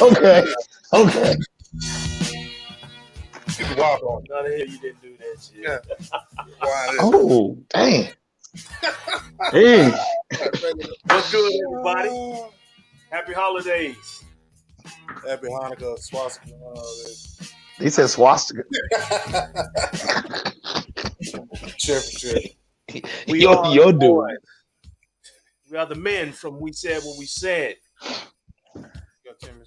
Okay. Okay. You can walk on. No, the hell you didn't do that shit. Yeah. Why Oh, dang. Hey. What's good, everybody? Happy holidays. Happy Hanukkah, swastika, and all that. He said swastika. Chip. We Yo, are yo, the dude. boys. We are the men from We Said What We Said.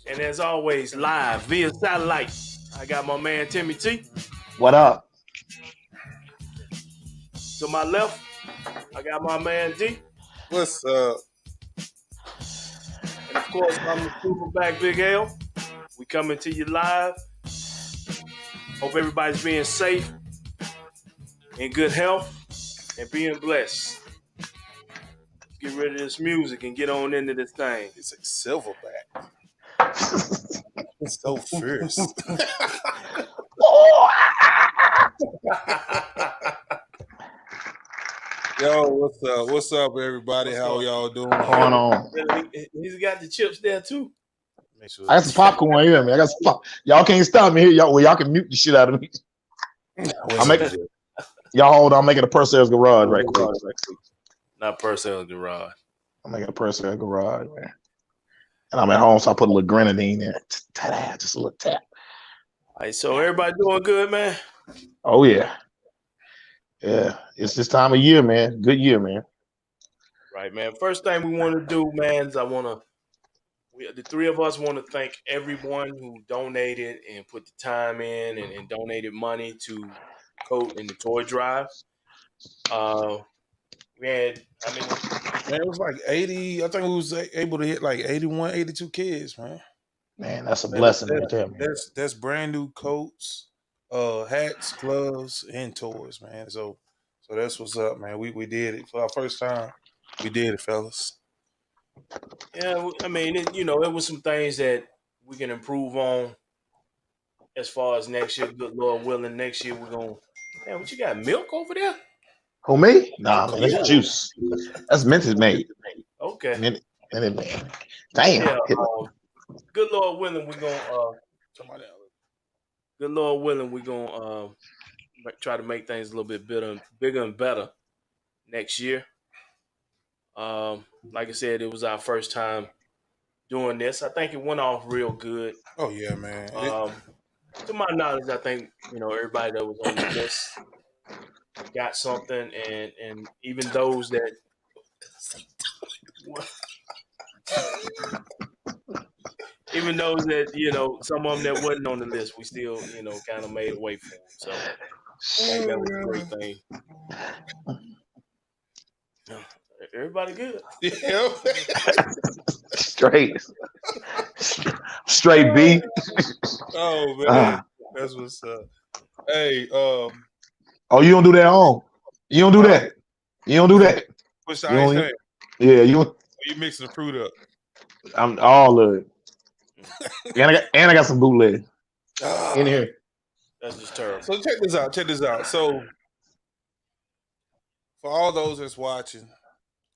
And as always, live via satellite. I got my man Timmy T. What up? To my left, I got my man D. What's up? And of course, I'm the super back Big L. We coming to you live. Hope everybody's being safe, in good health, and being blessed. Let's get rid of this music and get on into this thing. It's a silverback. It's so fierce. Yo, what's up? What's up, everybody? How y'all doing? What's going on? He's got the chips there too. Make sure I got some popcorn here, man. I got some pop. Y'all can't stop me here. Y'all can mute the shit out of me. I'm making y'all hold on. I'm making a Purcell's garage right quick. Not Purcell's garage. I'm making a Purcell's garage, man. And I'm at home, so I put a little grenadine in. Just a little tap. All right, so everybody doing good, man? Oh yeah. Yeah. It's this time of year, man. Good year, man. Right, man. First thing we want to do, man, is the three of us want to thank everyone who donated and put the time in and donated money to Coat and the toy drive. We had, man, it was like 80. I think we was able to hit like 81, 82 kids, man. Man, that's a blessing right there, man. That's brand new coats, hats, gloves, and toys, man. So that's what's up, man. We did it for our first time. We did it, fellas. yeah, it was some things that we can improve on as far as next year. Good Lord willing, next year we're going to, man, what you got, milk over there? Who, me? Nah, man, that's juice. That's Minted made. Okay. Minted made. Damn. Yeah, good Lord willing, we're going to try to make things a little bit bigger and better next year. Like I said, it was our first time doing this. I think it went off real good. Oh yeah, man. To my knowledge, I think everybody that was on the list got something, and even those that some of them that wasn't on the list, we still kind of made a way for them. So I think that was a great thing. Everybody good? Yeah. Straight B. Oh man, that's what's up. Hey, oh, you don't do that at home. You don't do that. You don't do that. What's the ice cream? Yeah, you mixing the fruit up. I'm all of it. and I got some bootleg in here. That's just terrible. So check this out. So for all those that's watching,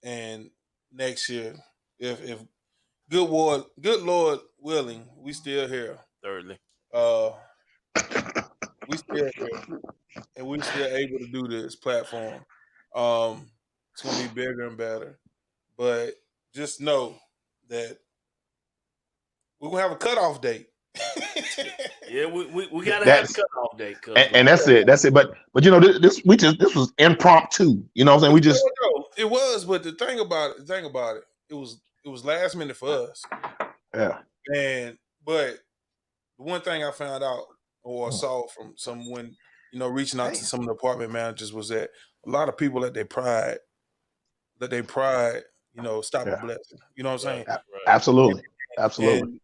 and next year, if good Lord willing, we still here. Thirdly, we still here, and we still able to do this platform. It's gonna be bigger and better, but just know that we're gonna have a cutoff date. Yeah, we gotta have a cutoff date, and that's it. But this was impromptu. You know what I'm saying? We just it was, but the thing about it, it was last minute for us. Yeah. But the one thing I found out or saw from someone, reaching out to some of the apartment managers was that a lot of people let their pride, stop a blessing. You know what I'm saying? Absolutely. And,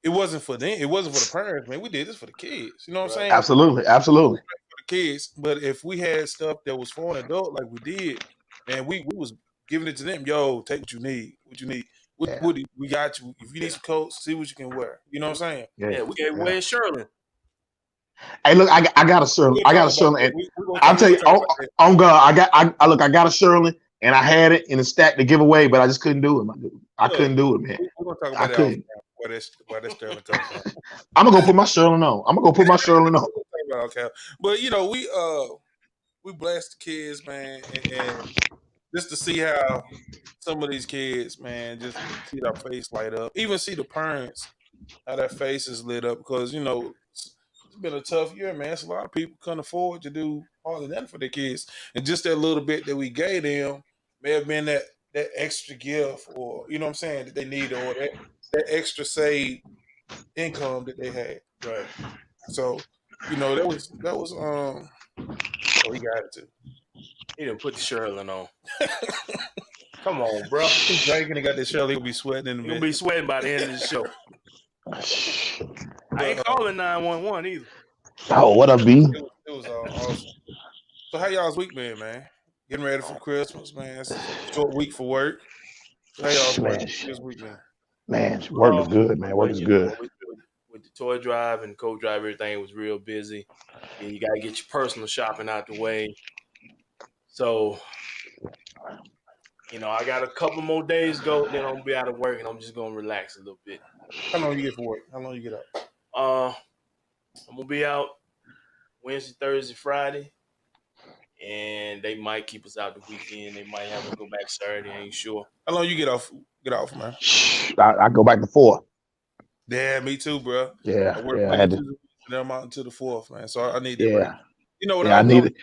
it wasn't for them. It wasn't for the parents, man. We did this for the kids. You know what I'm saying? Absolutely. For the kids. But if we had stuff that was for an adult like we did, man, we was giving it to them. Yo, take what you need. We got you. If you need some coats, see what you can wear. You know what I'm saying? Yeah, we gave away Sherlin. Hey, look, I got a Sherlin. I'll tell you, on God, I got a Sherlin, and I had it in a stack to give away, but I just couldn't do it, my dude. I couldn't do it, man. We're gonna talk I about that couldn't. where that Sterling comes from. I'm gonna go put my Sherlin on. I'm gonna go put my Sherlin on. Okay. But you know, we bless the kids, man, and just to see how some of these kids, man, just see their face light up. Even see the parents, how their faces lit up, because you know it's been a tough year, man. It's a lot of people couldn't afford to do hardly nothing for their kids, and just that little bit that we gave them may have been that extra gift, or you know what I'm saying, that they needed, or that extra saved income that they had. Right. So, you know, that was oh, he got it too. He didn't put the Sherlin on. Come on, bro. He's drinking and got this Shirley. He'll be sweating in a You're going minute. to be sweating by the end of the show. I ain't calling 911 either. Oh, what up, B? It was awesome. So how y'all's week been, man? Getting ready for Christmas, man. It's a short week for work. So how y'all's week been? Man, work is good, man. Work is good. With the toy drive and co-drive, everything was real busy. And you got to get your personal shopping out the way. So, you know, I got a couple more days to go, then I'm going to be out of work, and I'm just going to relax a little bit. How long you get for work? How long you get out? I'm going to be out Wednesday, Thursday, Friday, and they might keep us out the weekend. They might have us go back Saturday. I ain't sure. How long you get off, man? I go back to 4. Yeah, me too, bro. Yeah, I work I had to. and I'm out until the 4th, man. So I need that Yeah, break. You know what I need it.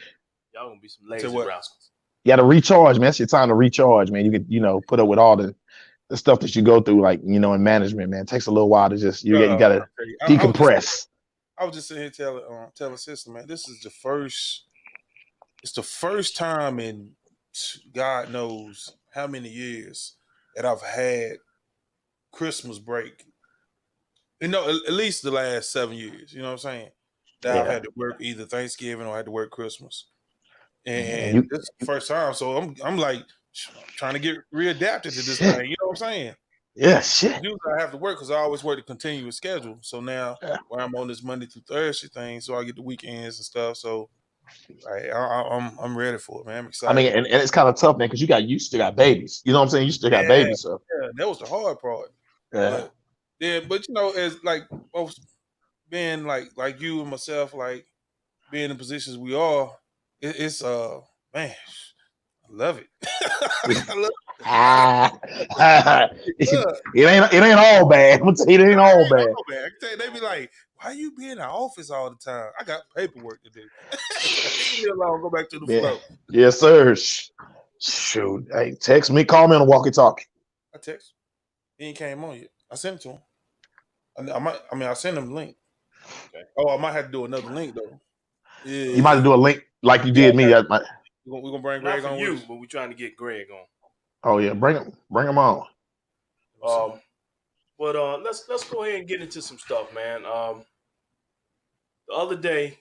Y'all going to be some lazy rascals. You got to recharge, man. It's your time to recharge, man. You can, put up with all the stuff that you go through, like, in management, man. It takes a little while to just, you got to decompress. I was just sitting here telling sister, man, it's the first time in God knows how many years that I've had Christmas break. At least the last 7 years, you know what I'm saying? That I've had to work either Thanksgiving or I had to work Christmas. And this is the first time, so I'm like trying to get readapted to this thing. You know what I'm saying? Yeah, shit. Usually I have to work because I always work a continuous schedule. So now where I'm on this Monday through Thursday thing, so I get the weekends and stuff. So I'm ready for it, man. I'm excited. I mean, and it's kind of tough, man, because you still got babies. You know what I'm saying? You still got babies. So that was the hard part. Yeah. But as like both being like you and myself, like being in positions we are, it's man, I love it. I love it ain't all bad. I'm gonna tell you, it ain't all bad. I can tell you, they be like, "Why you be in the office all the time?" I got paperwork to do. Leave me alone. Go back to the flow. Yes, sir. Shoot, hey, text me, call me on a walkie-talkie. I text. He ain't came on yet. I sent it to him. I sent him the link. Okay. Oh, I might have to do another link though. Yeah, you might have to do a link like you did me. We're gonna bring Greg on. You, but we're trying to get Greg on. Oh yeah, bring him on. But let's go ahead and get into some stuff, man. The other day,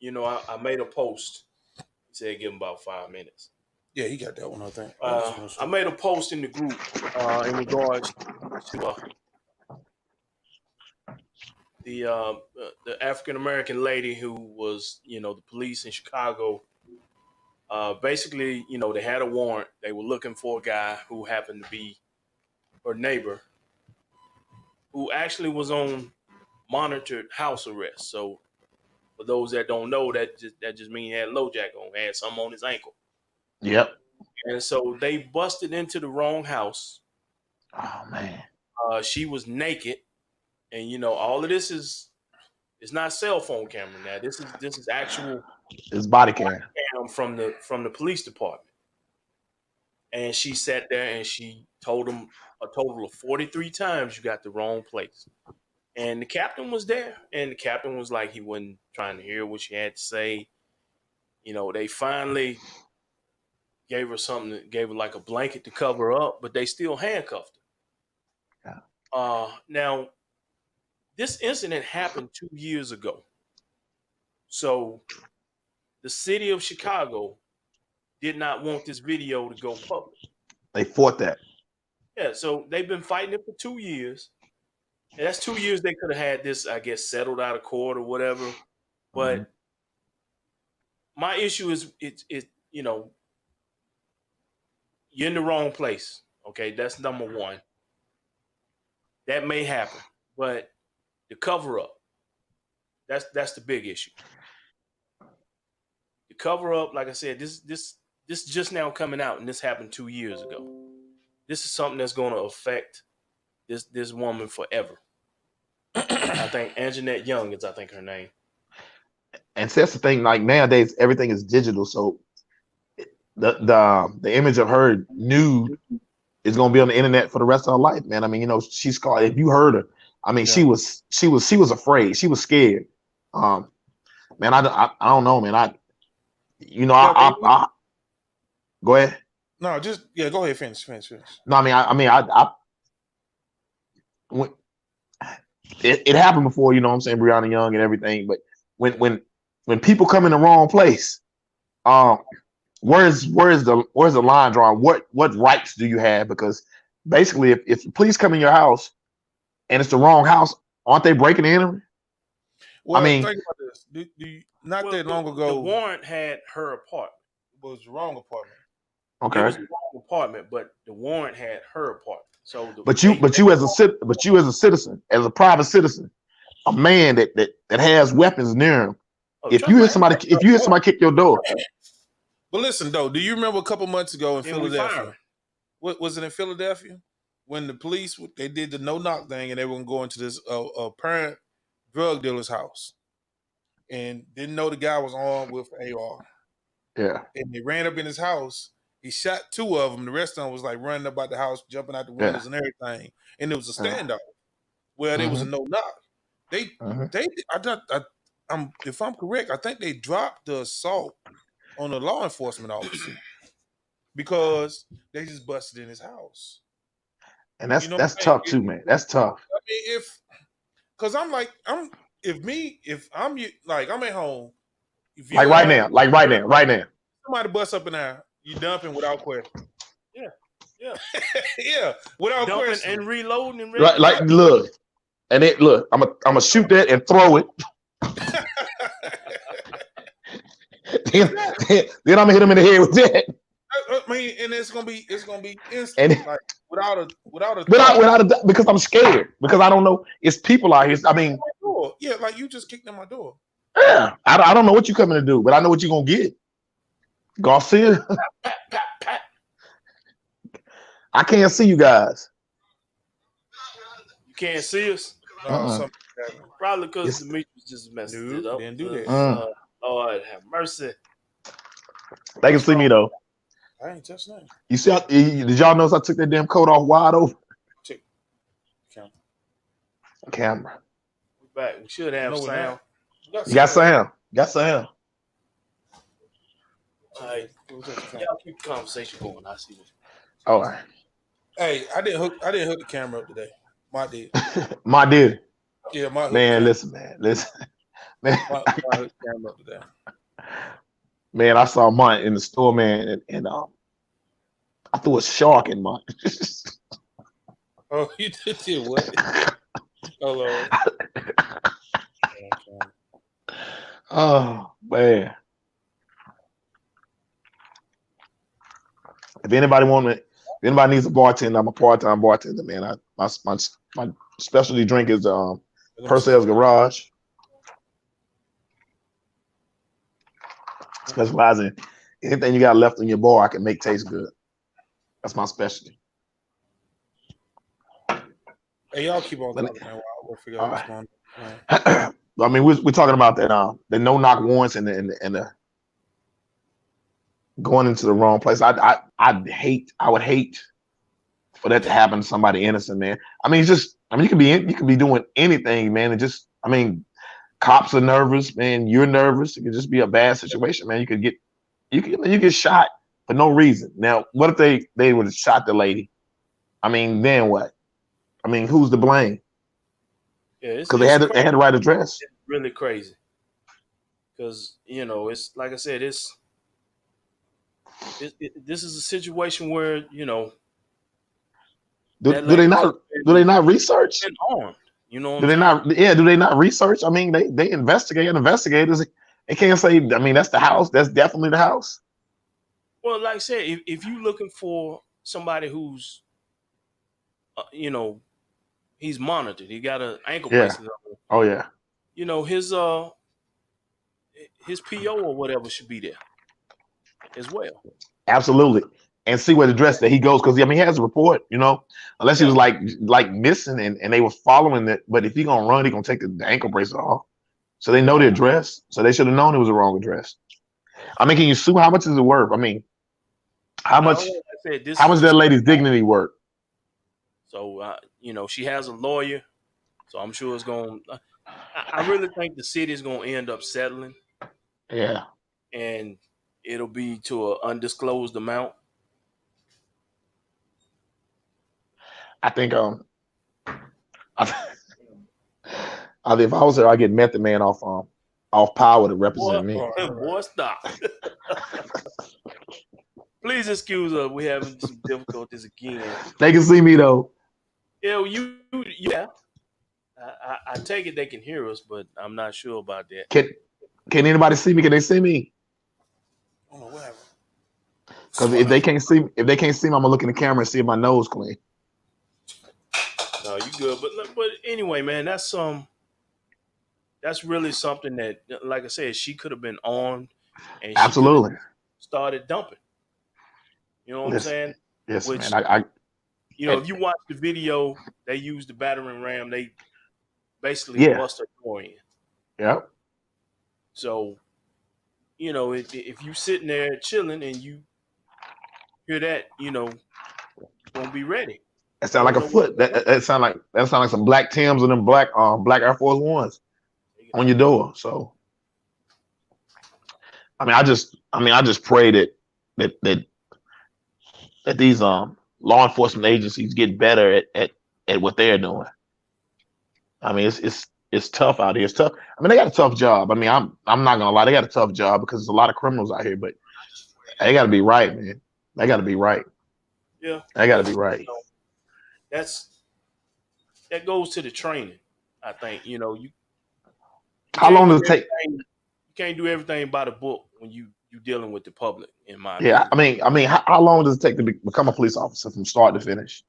I made a post. He said give him about 5 minutes. Yeah, he got that one, I think. I made a post in the group in regards to the African American lady who was, the police in Chicago. Basically, they had a warrant. They were looking for a guy who happened to be her neighbor, who actually was on monitored house arrest. So, for those that don't know, that just means he had LoJack on, had something on his ankle. Yep. And so they busted into the wrong house. Oh man. She was naked, and all of this is not cell phone camera now. This is actual. It's body cam from the police department. And she sat there and she told him a total of 43 times, you got the wrong place. And the captain was there, and the captain was like, he wasn't trying to hear what she had to say. They finally gave her like a blanket to cover her up, but they still handcuffed her. Yeah. Now, this incident happened 2 years ago. So the city of Chicago did not want this video to go public. They fought that. Yeah, so they've been fighting it for 2 years. And that's 2 years they could have had this, I guess, settled out of court or whatever. But my issue is, you're in the wrong place. Okay, that's number one. That may happen, but the cover up, that's the big issue. The cover up, like I said, this just now coming out, and this happened 2 years ago. This is something that's going to affect this woman forever. I think Anjanette Young is, I think, her name. And so that's the thing. Like nowadays, everything is digital, so the image of her nude is gonna be on the internet for the rest of her life, man. I mean, you know, she's called. If you heard her, I mean, she was afraid. She was scared. Man, I don't know, man. I go ahead. No, just go ahead, finish. No, I mean, when, it happened before, you know what I'm saying, Brianna Young and everything, but when people come in the wrong place, where's the line drawn? What rights do you have? Because basically, if the police come in your house and it's the wrong house, aren't they breaking and entering? Well, I mean, think about this. Not that long ago, the warrant had her apartment. It was the wrong apartment. Okay, it was the wrong apartment, but the warrant had her apartment. So, but you as a citizen, as a private citizen, a man that has weapons near him. If you hear somebody kick your door. But listen, though, do you remember a couple months ago in Philadelphia? What was it in Philadelphia when the police they did the no knock thing and they were going to go into this apparent drug dealer's house and didn't know the guy was armed with AR. Yeah, and they ran up in his house. He shot 2 of them. The rest of them was like running about the house, jumping out the windows and everything. And it was a standoff. Well, there was a no knock. If I'm correct, I think they dropped the assault on a law enforcement officer because they just busted in his house. And that's tough too, man. That's tough. I mean, because I'm at home. Like right now. Somebody busts up in there, you dumping without question. Yeah. Yeah, without dumping question. and reloading and like look. And I'm gonna shoot that and throw it. then I'm gonna hit him in the head with that. I mean, and it's gonna be instant, and, like without a because I'm scared because I don't know. It's people out here. I mean, yeah, like you just kicked in my door. Yeah, I don't know what you're coming to do, but I know what you're gonna get. Garcia. I can't see you guys. You can't see us? Probably because Demetrius just messed it up. Didn't do that. Lord have mercy. They can see me though. I ain't touched nothing. You see? Did y'all notice I took that damn coat off wide open? Check camera. We're back. We should have sound. You got sound. All right. Y'all keep the conversation going. I see what. All right. Hey, I didn't hook the camera up today. My did. Yeah, my man. Listen. Man. My hooked the camera up today. Man, I saw mine in the store, man, and I threw a shark in mine. Oh, you did what? Hello. Oh man. If anybody needs a bartender, I'm a part-time bartender, man. My specialty drink is Purcell's Garage. Specializing in anything you got left in your bar, I can make taste good. That's my specialty. Hey, y'all keep on talking, man. We'll figure out what's going on. I mean, we're talking about that the no-knock warrants and the going into the wrong place. I would hate for that to happen to somebody innocent, man. I mean, you could be doing anything, man. And cops are nervous, man. You're nervous. It could just be a bad situation, man. You get shot for no reason. Now, what if they would have shot the lady? I mean, then what? I mean, who's to blame? Yeah, because they had the right address. It's really crazy. Because it's like I said, this is a situation where do they not research? Armed, do they not research? I mean, they investigate. Investigators, they can't say. I mean, that's the house. That's definitely the house. Well, like I said, if you're looking for somebody who's, you know, he's monitored. He got an ankle Yeah. bracelet on. Oh yeah. You know, his PO or whatever should be there as well. Absolutely. And see where the dress that he goes, because I mean he has a report, you know, unless he was like missing and they was following it. But if he gonna run, he gonna take the ankle bracelet off. So they know the address. So they should have known it was the wrong address. I mean, can you sue? How much is it worth? I mean, how much is that lady's dignity worth? So you know, she has a lawyer, so I'm sure it's going. I really think the city is going to end up settling. Yeah, and it'll be to an undisclosed amount. I think if I was there, I'd get Method Man off Power to represent me. Boy, stop. Please excuse us. We're having some difficulties again. They can see me though. Yeah. I take it they can hear us, but I'm not sure about that. Can anybody see me? Can they see me? Oh, whatever. Because if they can't see me, I'm gonna look in the camera and see if my nose clean. No, you good. But anyway, man, that's really something that, like I said, she could have been armed and she absolutely started dumping. You know what I'm saying? Yes, man. I if you watch the video, they used the battering ram. They basically bust her door in. Yep. So, if you sitting there chilling and you hear that, won't be ready. That sound like a foot. That sound like some black Timbs and them black Air Force Ones on your door. So, I mean, I just pray that these law enforcement agencies get better at what they're doing. I mean, it's tough out here. It's tough. I mean, they got a tough job. I mean, I'm not gonna lie, they got a tough job because there's a lot of criminals out here. But they got to be right, man. They got to be right. Yeah, they got to be right. That goes to the training. I think how long does it take? You can't do everything by the book when you're dealing with the public. In my opinion. I mean, how long does it take to become a police officer from start to finish?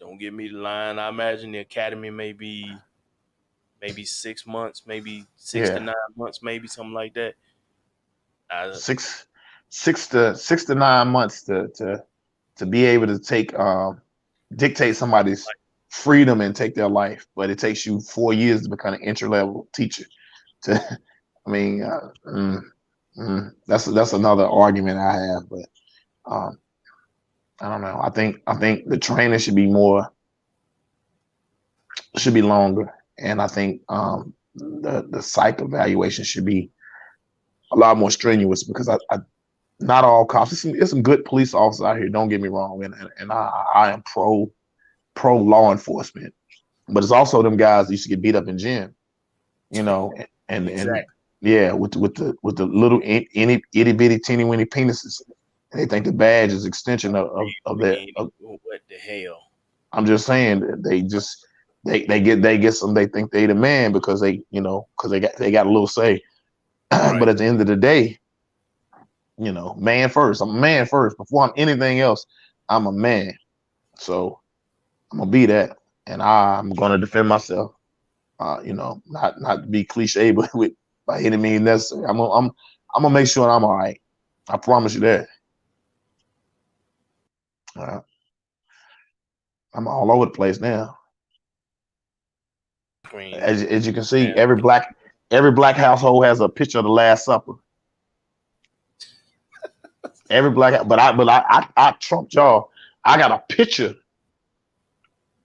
Don't give me the line. I imagine the academy maybe 6 months, maybe 6 to 9 months, maybe something like that. 6 to 9 months to be able to dictate somebody's freedom and take their life, but it takes you 4 years to become an entry-level teacher. I mean, that's another argument I have, but I don't know. I think the training should be longer, and I think the psych evaluation should be a lot more strenuous because I not all cops. There's some good police officers out here. Don't get me wrong, and I am pro law enforcement, but it's also them guys that used to get beat up in gym, and yeah, with the little itty bitty teeny weeny penises. And they think the badge is extension of that. What the hell? I'm just saying they get some. They think they the man because they got a little say. Right. But at the end of the day, man first. I'm a man first. Before I'm anything else, I'm a man. So I'm gonna be that, and I'm gonna defend myself. Not to be cliche, but by any means necessary. I'm gonna make sure I'm all right. I promise you that. I'm all over the place now. As you can see, every black household has a picture of the Last Supper. Every black, but I trumped y'all. I got a picture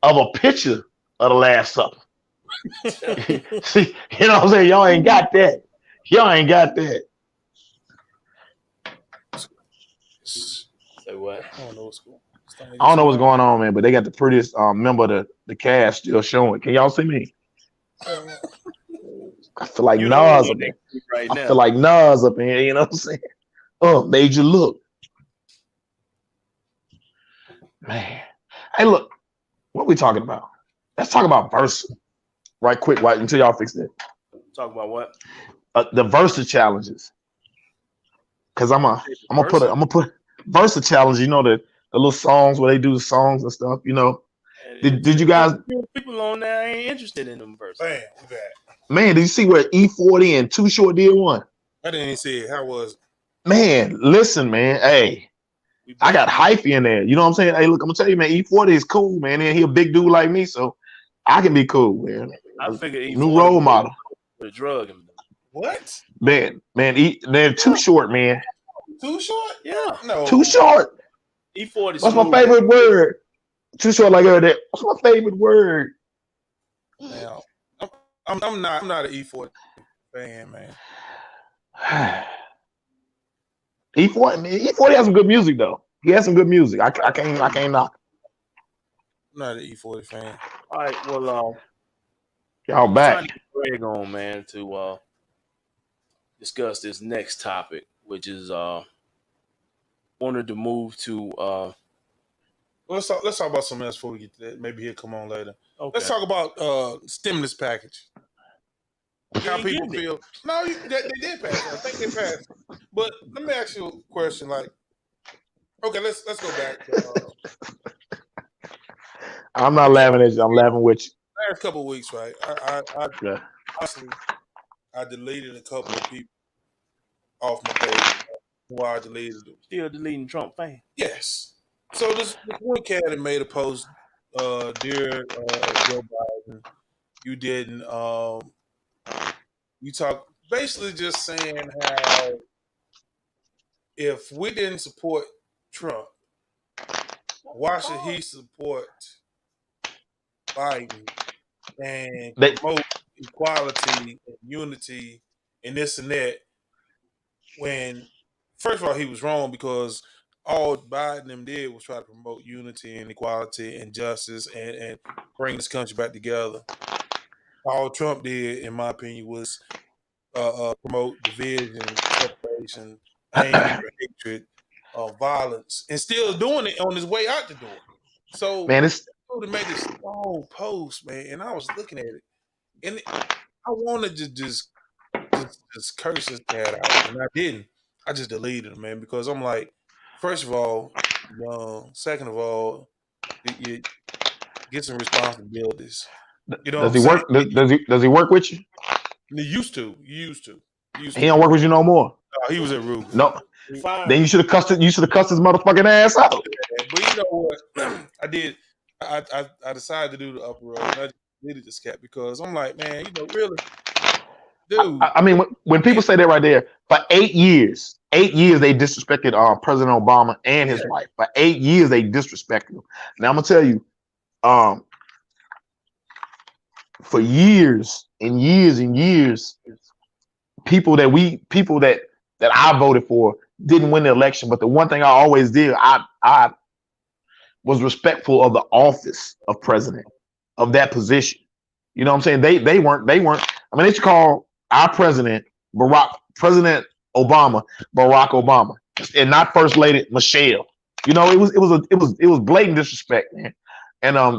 of the Last Supper. See, you know what I'm saying? Y'all ain't got that. Say what? I don't know what's going on. I don't know what's going on, man, but they got the prettiest member of the cast still showing. Can y'all see me? I feel like Nas up here. I feel like Nas up in here, you know what I'm saying? Oh, made you look. Man. Hey, look, what we talking about? Let's talk about Versa right quick until y'all fix that. Talk about what? The Versa challenges. Cause I'm gonna Versa Challenge. You know the little songs where they do the songs and stuff. You know, did you guys? People on there ain't interested in them verses. Bam, we back. Man, did you see where E40 and Too Short did one? I didn't even see it. How was it? Man, listen, man. Hey, I got hyphy in there. You know what I'm saying? Hey, look, I'm gonna tell you, man. E40 is cool, man. And he a big dude like me, so I can be cool, man. I figured E40 New role model. The drug him. What? Man, they're Too Short, man. Too short? Yeah. No. Too short. E40. What's my favorite word? Too short, like that. What's my favorite word? Now, I'm not an E40 fan, man. E40, man. E40 has some good music though. He has some good music. I can't knock. I'm not an E40 fan. All right. Well, y'all back. Trying to get Greg on, man, to discuss this next topic, which is wanted to move to. Well, let's talk about something else before we get to that. Maybe he'll come on later. Okay. Let's talk about stimulus package. How people feel. No, they did pass it. I think they passed. But let me ask you a question. Like, okay, let's go back to. I'm not laughing at you. I'm laughing with you. Last couple of weeks, right? Honestly, I deleted a couple of people off my page. Why I deleted them? Still deleting Trump fan. Yes. So this one cat that made a post, dear Joe Biden, you didn't. You talk basically just saying how if we didn't support Trump, why should he support Biden and promote equality and unity and this and that? When first of all, he was wrong because all Biden and them did was try to promote unity and equality and justice and bring this country back together. All Trump did, in my opinion, was promote division, separation, anger, hatred, violence, and still doing it on his way out the door. So, man, it's to make this long post, man, and I was looking at it, and I wanted to just curse this cat out, and I didn't. I just deleted him, man, because I'm like, first of all, second of all, you get some responsibilities. You know, does he work? Does he work with you? He used to. He don't work with you no more. He was at Ruger. No. Then you should have cussed it. You should have cussed his motherfucking ass out. But you know what? I did. I decided to do the upper road. And I just deleted this cat because I'm like, man, really, dude. I mean, when people say that right there, for 8 years, they disrespected President Obama and his wife. For 8 years, they disrespected him. Now I'm gonna tell you, for years and years and years, people that I voted for didn't win the election. But the one thing I always did, I was respectful of the office of president, of that position. You know what I'm saying? They weren't. I mean, they should call our president President Obama, Barack Obama, and not First Lady Michelle. You know, it was blatant disrespect, man. And I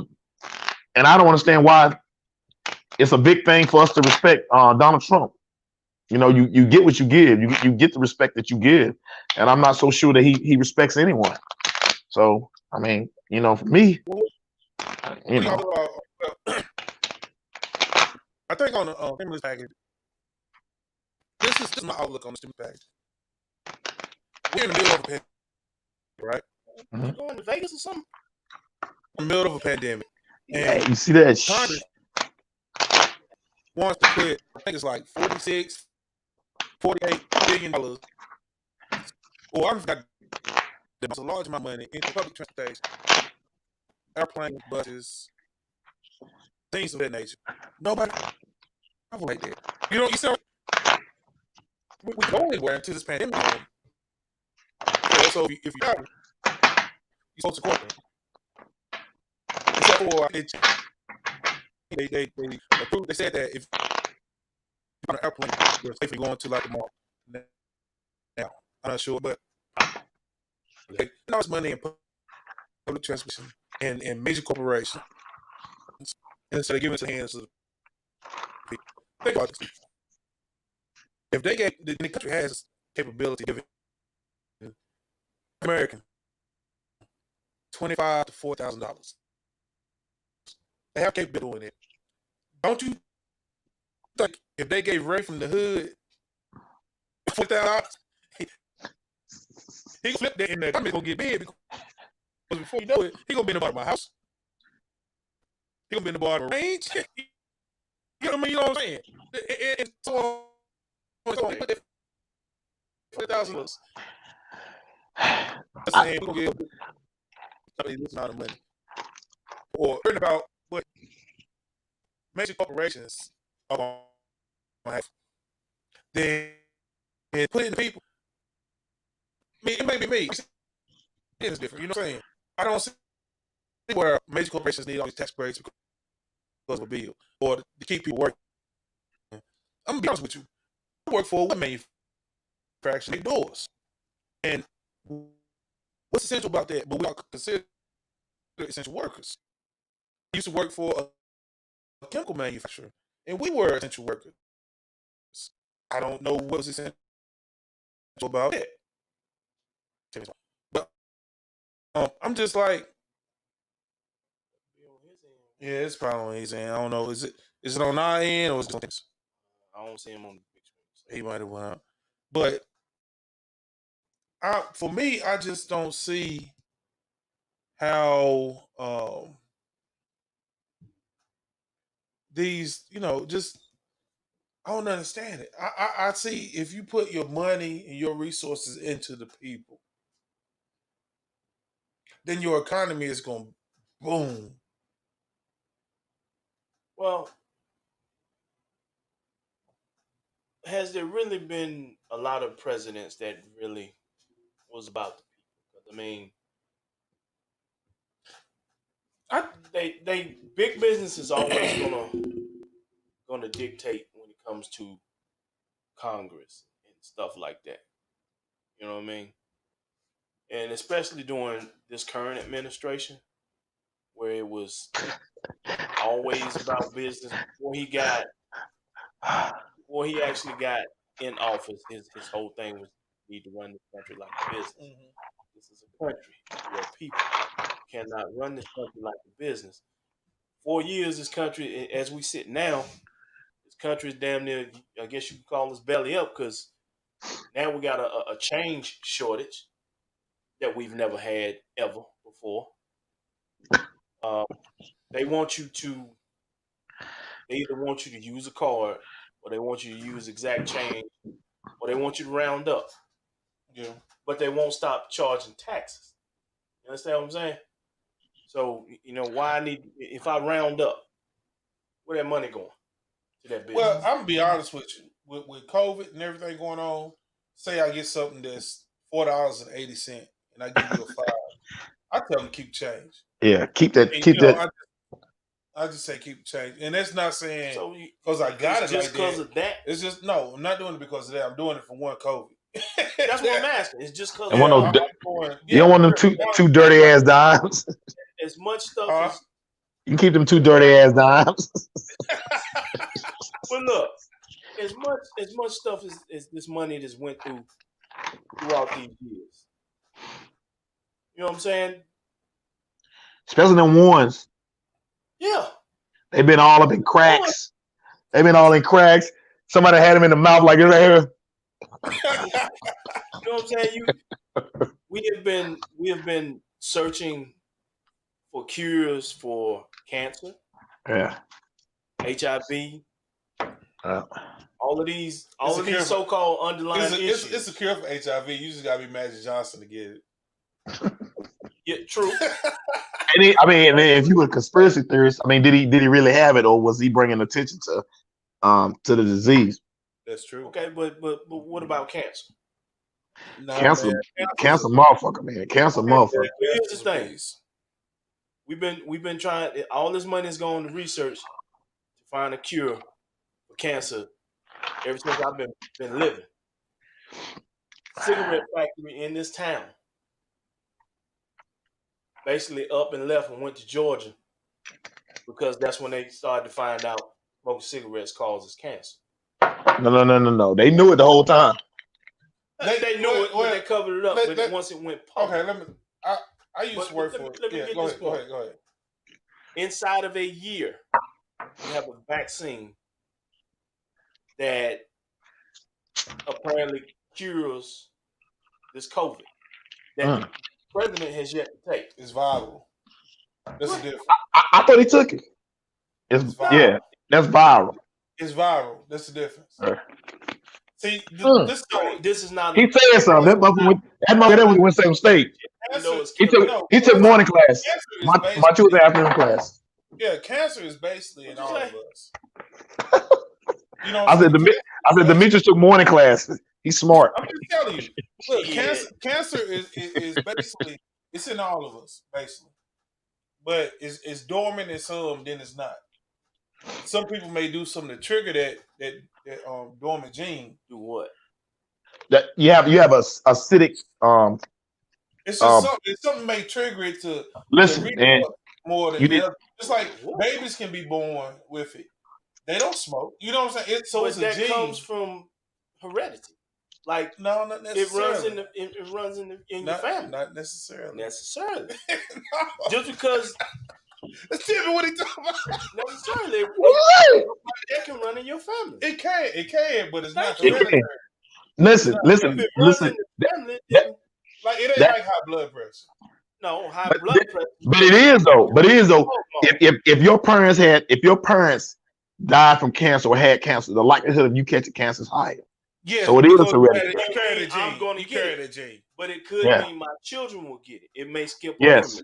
don't understand why it's a big thing for us to respect Donald Trump. You know, you get what you give. You get the respect that you give, and I'm not so sure that he respects anyone. So, I mean, you know, for me, you know. I think on the stimulus package, this is my outlook on the stimulus package. We're in the middle of a pandemic, right? Mm-hmm. Going to Vegas or something? In the middle of a pandemic. And you see that Congress wants to put, I think it's like $48 billion. Or I forgot, there's a large amount of money into public transportation, airplanes, buses, things of that nature. Nobody like that. You know, you said we go anywhere until this pandemic. So if you got it, you're supposed to corporate. Except for they approved. They said that if you're on an airplane, you're safely going to like a mall. Now, I'm not sure, but they lost money in public transportation and major corporations, and so they give it to the hands of the people. Think about this. If they get the country has capability of American, $25,000 to $4,000. They have capability doing it. Don't you think if they gave Ray from the hood $40,000, he flipped that and the economy gonna get big because before you know it, he gonna be in the bottom of my house. He gonna be in the bottom of the range. You know what I'm saying? And so on. $40,000. That's saying we'll give this amount of money. Or learn about what major corporations are going to have. Then put it in the people. I mean, it may be me. It's different. You know what I'm saying? I don't see where major corporations need all these tax breaks because of a bill or to keep people working. I'm going to be honest with you. I work for a manufacturing doors. And what's essential about that? But we are considered essential workers. I used to work for a chemical manufacturer, and we were essential workers. I don't know what was essential about that. But I'm just like, yeah, it's probably on his end. I don't know. Is it on our end or is it on his? I don't see him on the big screen. He might have went out. But for me, I just don't see how these, just I don't understand it. I see if you put your money and your resources into the people, then your economy is going to boom. Well, has there really been a lot of presidents that really was about the people? I mean, they big business is always gonna dictate when it comes to Congress and stuff like that. You know what I mean? And especially during this current administration, where it was always about business before he actually got in office, his whole thing was need to run this country like a business. Mm-hmm. This is a country where people cannot run this country like a business. 4 years, this country, as we sit now, this country is damn near, I guess you could call this belly up, because now we got a change shortage that we've never had ever before. They either want you to use a card, or they want you to use exact change, or they want you to round up. Yeah. But they won't stop charging taxes. You understand what I'm saying? So, why if I round up, where that money going to that business? Well, I'm going to be honest with you. With COVID and everything going on, say I get something that's $4.80 and I give you a $5. I tell them to keep change. Yeah, keep that. I just say keep change, and that's not saying because I got it just like because of that. It's just no, I'm not doing it because of that. I'm doing it for one COVID. That's what I'm asking. It's just because. You don't want them two dirty ass dimes. As much stuff as you can keep them two dirty ass dimes. But look, as much stuff as this money just went throughout these years. You know what I'm saying? Especially them ones. Yeah. They've been all up in cracks. They've been all in cracks. Somebody had them in the mouth like this right here. You know what I'm saying? We have been searching for cures for cancer. Yeah. HIV. All of these so-called underlying issues. It's a cure for HIV. You just gotta be Magic Johnson to get it. Yeah, true. And if you were a conspiracy theorist, did he really have it, or was he bringing attention to the disease? That's true. Okay, but what about cancer? No, cancer, motherfucker, man. Cancer, motherfucker. Here's the thing. We've been trying. All this money is going to research to find a cure for cancer ever since I've been living. Cigarette factory in this town basically up and left and went to Georgia because that's when they started to find out smoking cigarettes causes cancer. No. They knew it the whole time. They knew it, but they covered it up. But once it went public. Okay, I used to work for it. Yeah, go ahead. Inside of a year, you have a vaccine that apparently cures this COVID that the president has yet to take. It's viral. That's the difference. I thought he took it. It's viral. That's viral. It's viral. That's the difference. See, this is not. He said something. That motherfucker went same state. He took morning class. My children afternoon class. Yeah, cancer is basically in all of us. You know, I said Demetrius took morning class. He's smart. I'm just telling you. Look, cancer is basically it's in all of us, basically. But it's dormant in some, then it's not. Some people may do something to trigger that dormant gene. Do what? That you have a acidic it's just something may trigger it to listen and more than the other. Just like babies can be born with it. They don't smoke. You know what I'm saying? It's that a gene. comes from heredity. Like no, not necessarily. It runs in your family. Not necessarily. Necessarily. No. Just because. Let's tell me what he talking about. Necessarily. That can run in your family. It can, but it's not hereditary. Listen. Like it ain't like high blood pressure. No, high blood pressure. But it is though. If your parents died from cancer or had cancer, the likelihood of you catching cancer is higher. Yeah, so it is hereditary. You carry the gene. I'm going to carry the gene, but it could mean my children will get it. It may skip. Yes.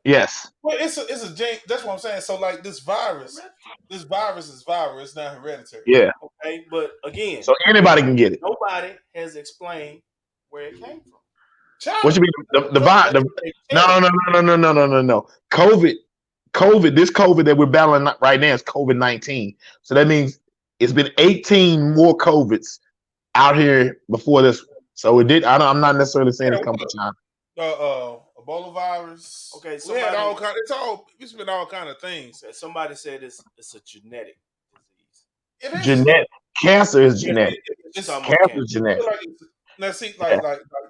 Yes. Well, it's a gene. That's what I'm saying. So like this virus is viral. It's not hereditary. Yeah. Okay, but again, so anybody can get it. Nobody has explained where it came from. China. What you mean? The virus? No. COVID. This COVID that we're battling right now is COVID-19. So that means it's been 18 more COVIDs out here before this. So it did. I'm not necessarily saying it's come from China. Ebola virus. Okay, we had all kind. It's been all kind of things. Somebody said it's a genetic disease. It is genetic. Cancer is genetic. Cancer is genetic. Now see, like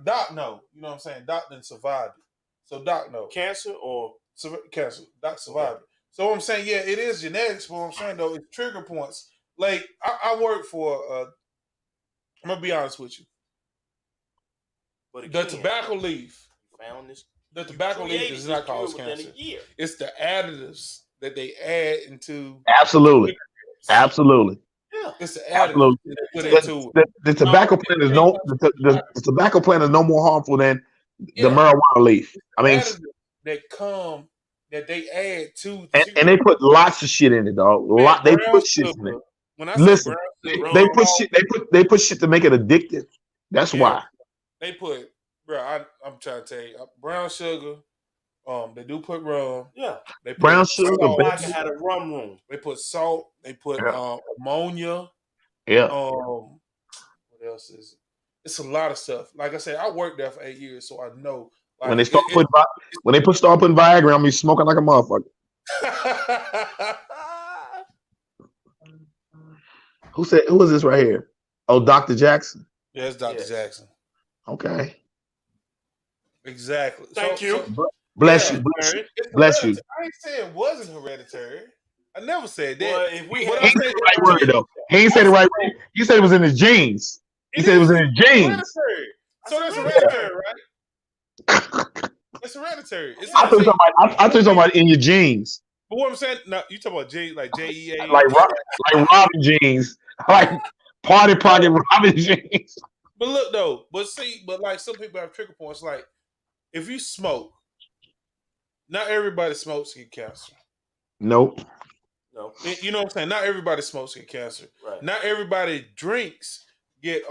Doc know. You know what I'm saying? Doc didn't survive it. So Doc know. Cancer or cancer. Doc survived it. So what I'm saying, yeah, it is genetics. But what I'm saying though, it's trigger points. Like I work for. I'm gonna be honest with you. But again, the tobacco leaf. Found this. The tobacco leaf does not cause cancer. It's the additives that they add into. Absolutely. Yeah. It's the additives that they put into the tobacco plant is the tobacco plant is no more harmful than the marijuana leaf. I mean, that they add to, and they put lots of shit in it, dog. They put shit in it. When I listen, they put shit to make it addictive. That's why they put. Bro, I'm trying to tell you, brown sugar. They do put rum. Yeah, they put brown sugar. I had a rum room. They put salt. They put ammonia. Yeah. What else is it? It's a lot of stuff. Like I said, I worked there for 8 years, so I know. Like, when they start putting Viagra on me, smoking like a motherfucker. Who was this right here? Oh, Dr. Jackson. Yeah, it's Dr. Jackson. Okay. Exactly. Thank you. Bless you. Bless you. I ain't say it wasn't hereditary. I never said that. Well, if we he ain't said the right word though. He ain't said the right word. He said it was in his genes. He said it was in his genes. So that's hereditary, right? It's hereditary. I thought you talking about in your genes. But what I'm saying, no, you talking about G, like JEA, like Robin jeans, like party pocket Robin jeans. But look though, but like some people have trigger points. Like if you smoke, not everybody smokes get cancer. Nope. No. You know what I'm saying? Not everybody smokes get cancer. Right. Not everybody drinks get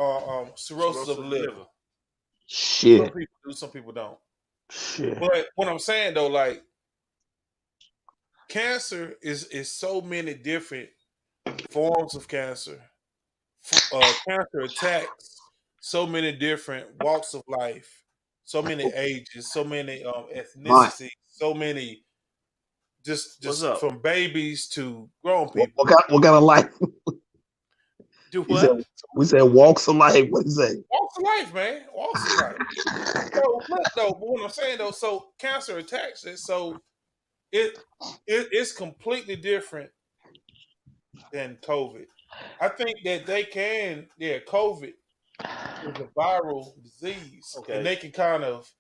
cirrhosis of the liver. Shit. Some people do, some people don't. Shit. But what I'm saying though, like cancer is so many different forms of cancer. Cancer attacks so many different walks of life, so many ages, so many ethnicities, so many just from babies to grown people. What kind of life? Do He said, what? we said walks of life. What is that? Walks of life, man. Walks of life. So look though, but what I'm saying though, so cancer attacks it, so it's completely different than COVID. I think that they can, COVID is a viral disease, and Okay. they can kind of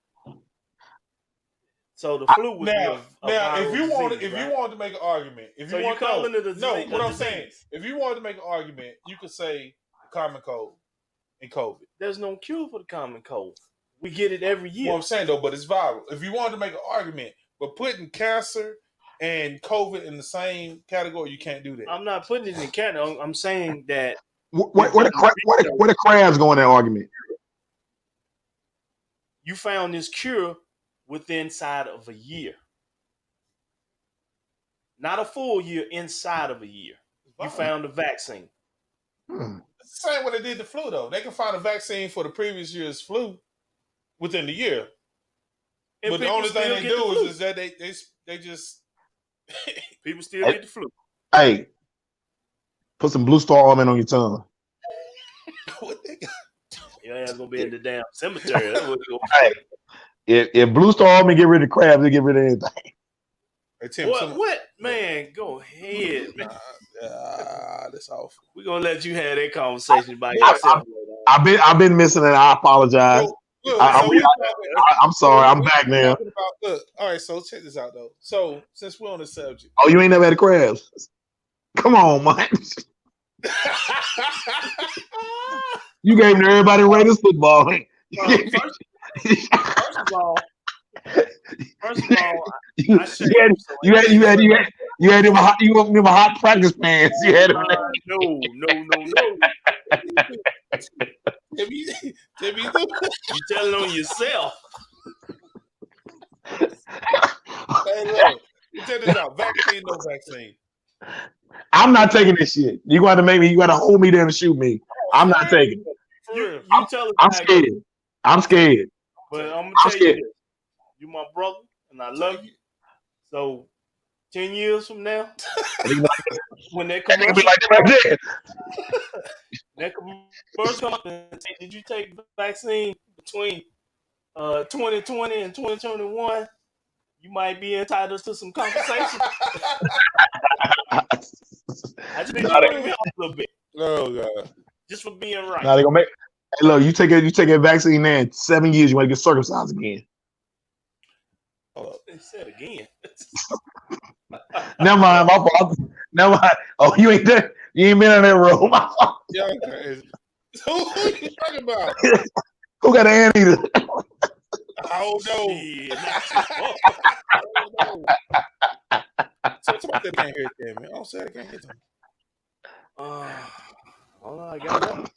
So the flu would be now. a Now, viral if you wanted, disease, if right? you wanted to make an argument, if So you you want calling it a no, disease? what a I'm saying, disease. if you wanted to make an argument, you could say common cold and COVID. There's no cure for the common cold. We get it every year. What I'm saying though, but it's viral. If you wanted to make an argument, but putting cancer and COVID in the same category, you can't do that. I'm not putting it in the category. I'm saying that Where the crabs go in that argument? you found this cure within inside of a year. Not a full year, inside of a year. You found a vaccine. It's the same way they did the flu though. They can find a vaccine for the previous year's flu within the year. And but the only thing they do is that they just people still get the flu. Hey, put some Blue Star Ointment on your tongue. what they got? Your ass gonna be in the damn cemetery. That's what Hey, if Blue Star Ointment get rid of crabs, they get rid of anything. Hey, Tim, what? Man, go ahead, man. That's awful. We're gonna let you have that conversation by yourself. I've been missing it. I apologize. I'm sorry. I'm back now. Look, all right, so check this out though. So since we're on the subject. Oh, you ain't never had crabs? Come on, man. You gave everybody Raiders football. First of all, you had them hot practice pants. You had them. No. You telling on yourself. Hey, look, you check this out. Vaccine, no vaccine. I'm not taking this shit. You got to make me. You got to hold me there and shoot me. I'm not taking it. I'm scared. I'm scared. But I'm gonna tell you this: you my brother, and I love you. So, 10 years from now, when that commercial, that commercial comes up and say, "Did you take the vaccine between 2020 and 2021?" You might be entitled to some compensation. I just need you to bring me up a little bit. Oh God! Just for being right. Now they gonna make. Hey, look, you take a vaccine there in 7 years, you want to get circumcised again. Oh, they said again. Never mind, my fault. Never mind. Oh, you ain't there. You ain't been in that room. Yeah, crazy. Who are you talking about? Who got an anteater? I don't know. So somebody can't hear it, man. I don't say I can't hear them. Hold on, I got that.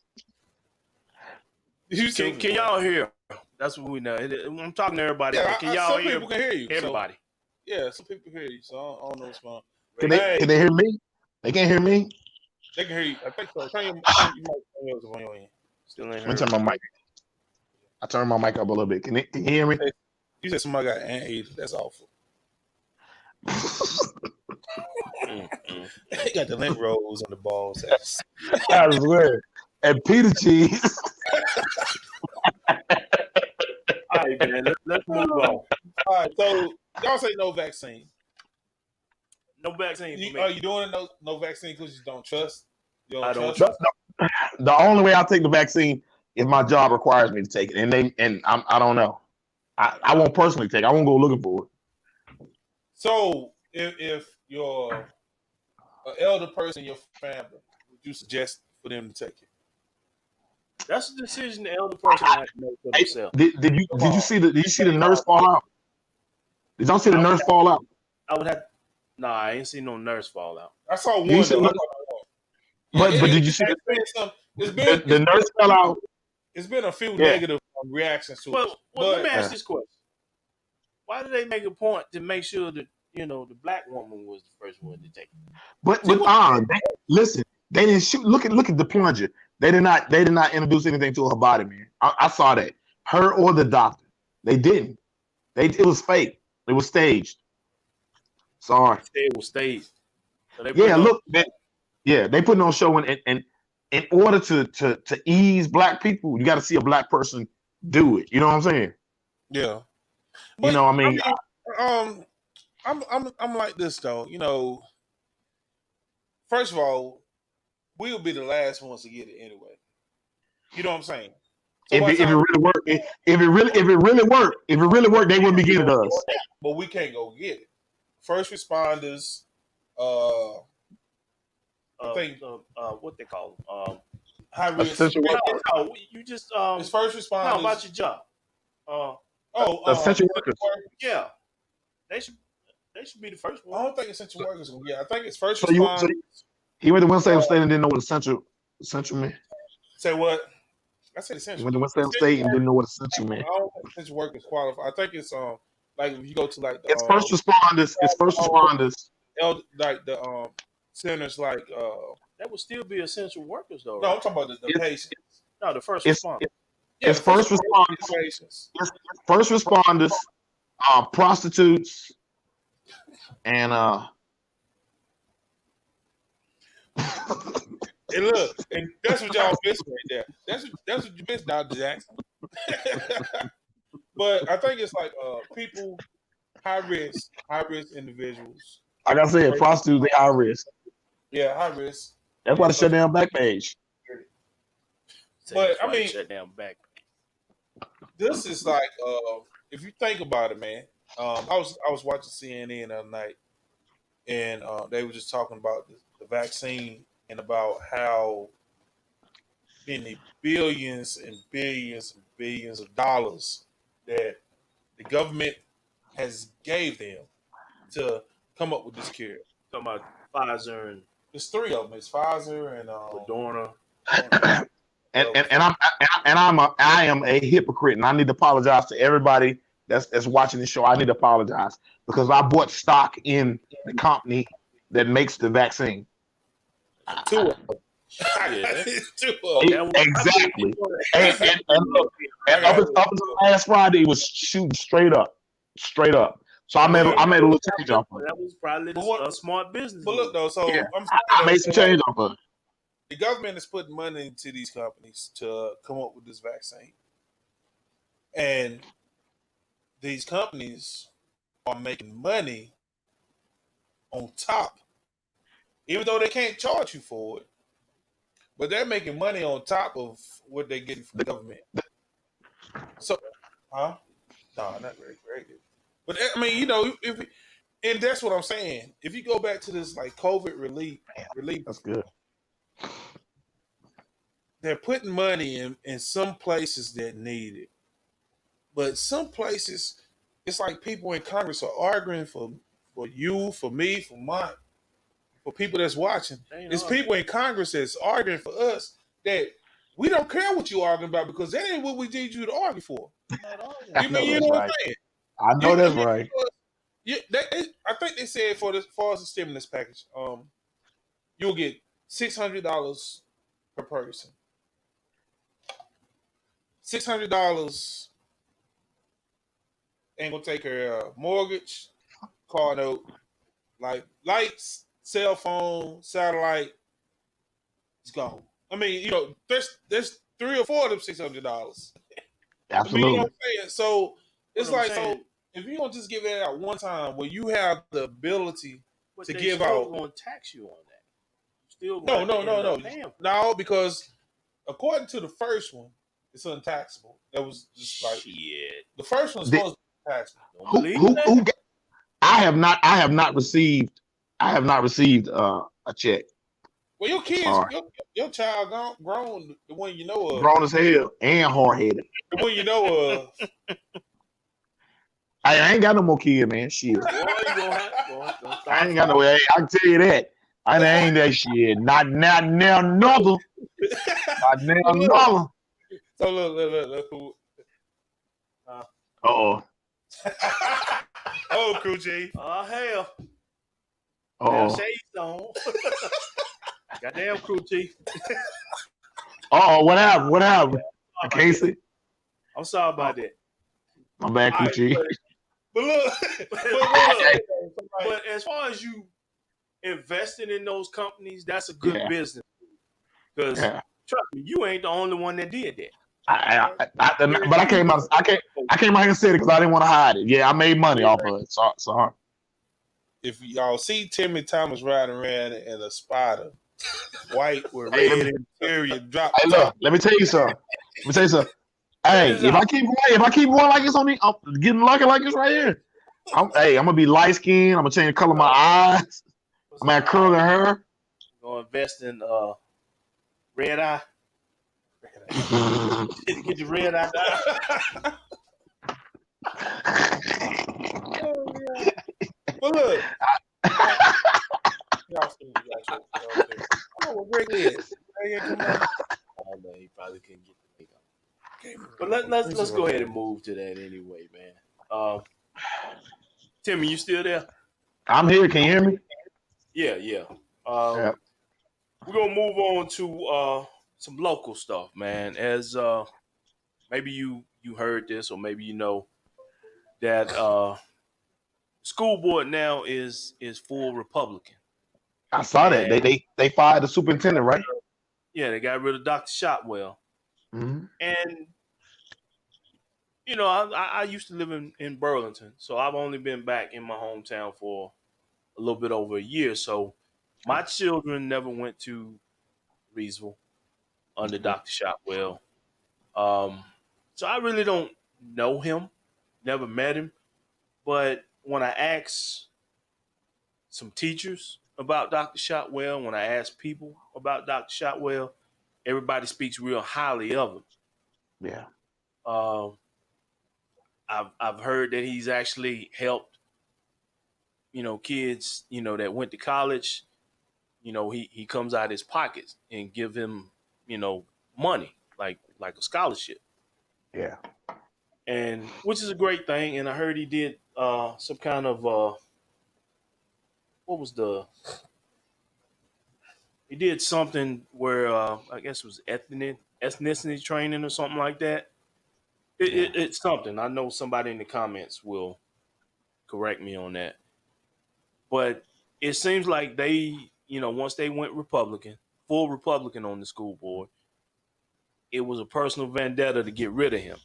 Can y'all hear? That's what we know. I'm talking to everybody. Yeah, can y'all hear? Some people can hear you. Everybody. So, some people hear you. So I don't know what's wrong. Can they hear me? They can't hear me? They can hear you. I think so. You might yours on your end. Still ain't Let me turn my mic. I turned my mic up a little bit. Can you hear me? You said somebody got anteater. That's awful. They got the lint rolls on the balls. I swear. And Peter cheese. All right, man. Let's move on. All right, so y'all say no vaccine. No vaccine for me. Are you doing no vaccine because you don't trust? I don't trust. The only way I'll take the vaccine if my job requires me to take it, and I don't know. I won't personally take it. I won't go looking for it. So if you're an elder person in your family, would you suggest for them to take it? That's a decision the elder person has to make for themselves. Did you see the nurse fall out? Did y'all see the nurse fall out? I would have. Nah, I ain't seen no nurse fall out. I saw one. But did you see the nurse fell out? It's been a few negative reactions to it. Well, let me ask this question: why did they make a point to make sure that the black woman was the first one to take it? But listen, they didn't shoot. Look at the plunger. They did not introduce anything to her body, man. I saw that. Her or the doctor. They didn't. It was fake. It was staged. Sorry. It was staged. So they put on show and in order to ease black people, you got to see a black person do it. You know what I'm saying? Yeah. You know, I mean, I'm like this though. You know, first of all, we'll be the last ones to get it anyway. You know what I'm saying? So if it really worked, if it really worked, they wouldn't be getting us. But we can't go get it. First responders, I think what they call them? high risk. No, you just it's first responders. No, about your job. Essential workers. Yeah, they should be the first one. I don't think essential workers. Yeah, I think it's first responders. He went to Winston State and didn't know what essential meant. Say what? I said essential. He went to Winston State and didn't know what essential meant. I don't think essential workers qualify. I think it's like if you go to like the, it's first responders. It's first responders. Like the centers like that would still be essential workers though. No, right? I'm talking about the patients. No, the first responders. It's first responders. It's first responders, prostitutes, and And look, and that's what y'all missing right there. That's what you missed, Dr. Jackson. But I think it's like people high risk individuals. Like I said, prostitutes, they high risk. Yeah, high risk. That's why they shut down Backpage. But I mean, shut down back. This is like if you think about it, man. I was watching CNN the other night, and they were just talking about the vaccine and about how many billions and billions and billions of dollars that the government has gave them to come up with this cure. Talking about Pfizer and there's three of them. It's Pfizer and Moderna. I am a hypocrite, and I need to apologize to everybody that's watching the show. I need to apologize because I bought stock in the company that makes the vaccine. Two of them. Exactly. And up until last Friday, it was shooting straight up. So I made a little change off of it. That was probably a smart business. But look though, so yeah. I made some change off of it. The government is putting money into these companies to come up with this vaccine, and these companies are making money on top, even though they can't charge you for it. But they're making money on top of what they're getting from the government. So, No, not very, very good. But I mean, you know, and that's what I'm saying. If you go back to this like COVID relief, that's good. They're putting money in some places that need it, but some places it's like people in Congress are arguing for you, for me, for people that's watching. It's people in Congress that's arguing for us that we don't care what you arguing about because that ain't what we need you to argue for. I know what that's right. I think they said as far as the stimulus package, you'll get $600 per person. $600 ain't gonna take care of mortgage, car note, like lights, cell phone, satellite. It's gone. I mean, you know, there's 3 or 4 of them $600. Absolutely. I mean, you know what I'm saying? So it's like so if you don't just give it out one time, where you have the ability to give out, going to tax you on that. Still no, because according to the first one, it's untaxable. That was just like the first one's supposed to be taxable. I have not received a check. Well, your kids, your child grown, the one you know of. Grown as hell and hard-headed. The one you know of. I ain't got no more kids, man. Shit. I ain't got no. I can tell you that. I ain't that shit. Not now, another. Not now, another. So look. Uh-oh. Oh, Crew G. Oh, hell. Uh-oh. Shades on. Goddamn, Crew G. Uh-oh, what happened? Casey? I'm sorry about that. My bad, Crew G. But look. But as far as you investing in those companies, that's a good business. Because Yeah. trust me, you ain't the only one that did that. But I came out. I came out here and said it because I didn't want to hide it. Yeah, I made money off of it. So If y'all see Timmy Thomas riding around in a Spider, white with hey, red interior, drop hey, top. look. Let me tell you something. Check Hey, this out. if I keep going like this on I'm getting lucky like this right here. I'm gonna be light skinned. I'm gonna change the color of my eyes. I'm gonna have curly hair. Gonna invest in red eye. Get your red eye down. Oh, yeah. But look, y'all see, oh, Greg is. Greg ain't come on. Oh no, he probably couldn't get the thing up. But let's go ahead and move to that anyway, man. Timmy, you still there? I'm here. Can you hear me? Yeah. Yeah. We're gonna move on to some local stuff, man. As maybe you heard this, or maybe you know that school board now is full Republican, I saw that. and They fired the superintendent, right? yeah, they got rid of Dr. Shotwell, Mm-hmm. and you know I used to live in Burlington, so I've only been back in my hometown for a little bit over a year. So my children never went to Reesville under Dr. Shotwell. So I really don't know him, never met him. But when I ask some teachers about Dr. Shotwell, when I ask people about Dr. Shotwell, everybody speaks real highly of him. Yeah. Um, I've heard that he's actually helped, kids, that went to college. He comes out of his pockets and give him, money like a scholarship, Yeah. and which is a great thing. And I heard he did some kind of what was the he did something where I guess it was ethnicity training or something like that. Yeah. It's something. I know somebody in the comments will correct me on that. But it seems like they, once they went Republican, full Republican on the school board, it was a personal vendetta to get rid of him.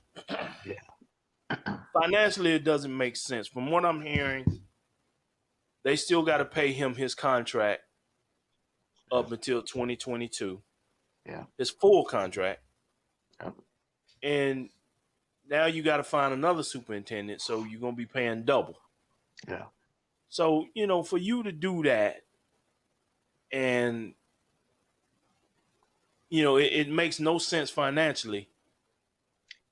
Yeah. Financially, it doesn't make sense. From what I'm hearing, they still got to pay him his contract up until 2022, Yeah. his full contract. Yeah. And now you got to find another superintendent, so you're going to be paying double. Yeah. So, for you to do that, and, it makes no sense financially.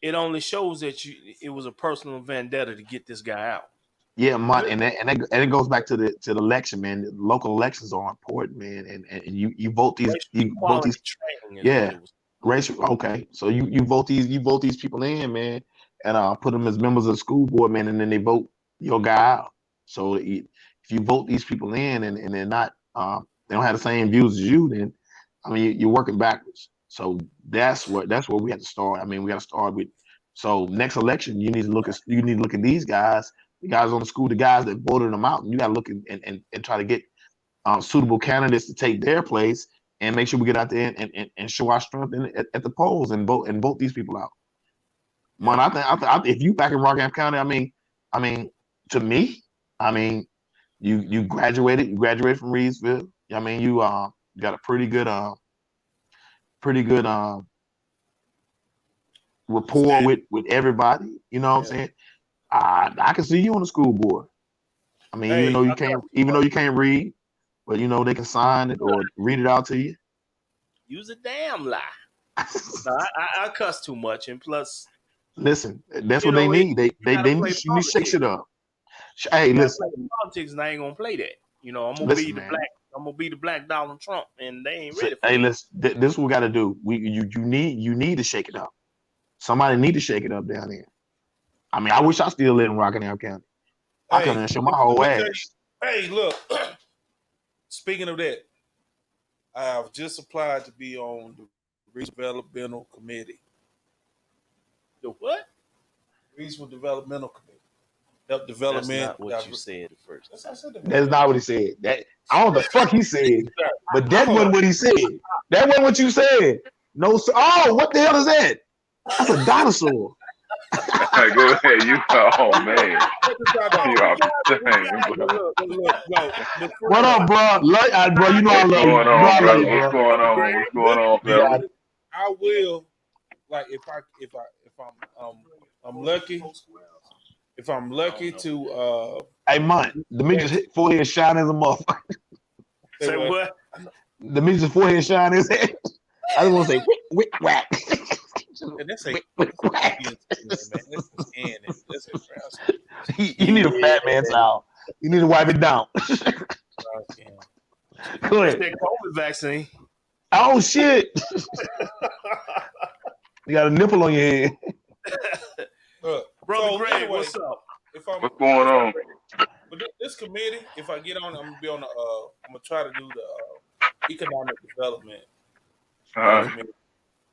It only shows that it was a personal vendetta to get this guy out. Yeah, and it goes back to the election, man. The local elections are important, man. And you vote these Racial equality training is what yeah, it was. racial. Okay, so you vote these people in, man, and put them as members of the school board, man, and then they vote your guy out. So if you vote these people in and they're not they don't have the same views as you, then I mean you're working backwards. So that's where we have to start. I mean we got to start with. So next election you need to look at these guys, the guys on the school, the guys that voted them out, and you got to look and try to get suitable candidates to take their place and make sure we get out there and show our strength at the polls and vote these people out. Man, I think if you back in Rockham County, I mean, to me, I mean, you graduated from Reedsville. I mean, you got a pretty good rapport with everybody. You know what I'm saying? I can see you on the school board. I mean, Hey, even though you can't read, but they can sign it or read it out to you. use a damn lie. No, I cuss too much, and plus, Listen, that's what they need. you gotta play You need to shake shit politics. up. Hey, You gotta listen, play politics, and I ain't gonna play that. I'm gonna be listen, the man. black. I'm gonna be the black Donald Trump, and they ain't ready for Hey, that. listen. This is what we got to do. You need to shake it up. Somebody need to shake it up down there. I mean, I wish I still live in Rockingham County. I Hey, couldn't show my whole let me tell ass. you, hey, look. Speaking of that, I have just applied to be on the Developmental Committee. The what? Regional Developmental Committee. help That's development. not what you said at first. That's what I said. That's not what he said. That I don't know the fuck he said, but that Hold wasn't on. what he said. That wasn't what you said. No, sir. Oh, what the hell is that? That's a dinosaur. Go ahead, you. Oh man, you off the chain, bro. Look, no. But for What real, up, bro? Bro, you know I What's love you. going You know on, I love you, brother? bro. What's going on? What's going on, You got fellas? it. I will like if I'm lucky. If I'm lucky to Hey, man, Demetrius' forehead shine as a motherfucker. Say what? Demetrius' forehead shine his head. I just want to say, wick, whack. and that's a Wick, whack. man. That's the skin and that's a brown You need a fat man towel. You need to wipe it down. skin. Go That's ahead. that COVID vaccine. Oh, shit. You got a nipple on your head. Look, Brother so Greg, anyway, what's up? if I'm What's going on? But this committee, if I get on, I'm gonna be on the. I'm gonna try to do the economic development committee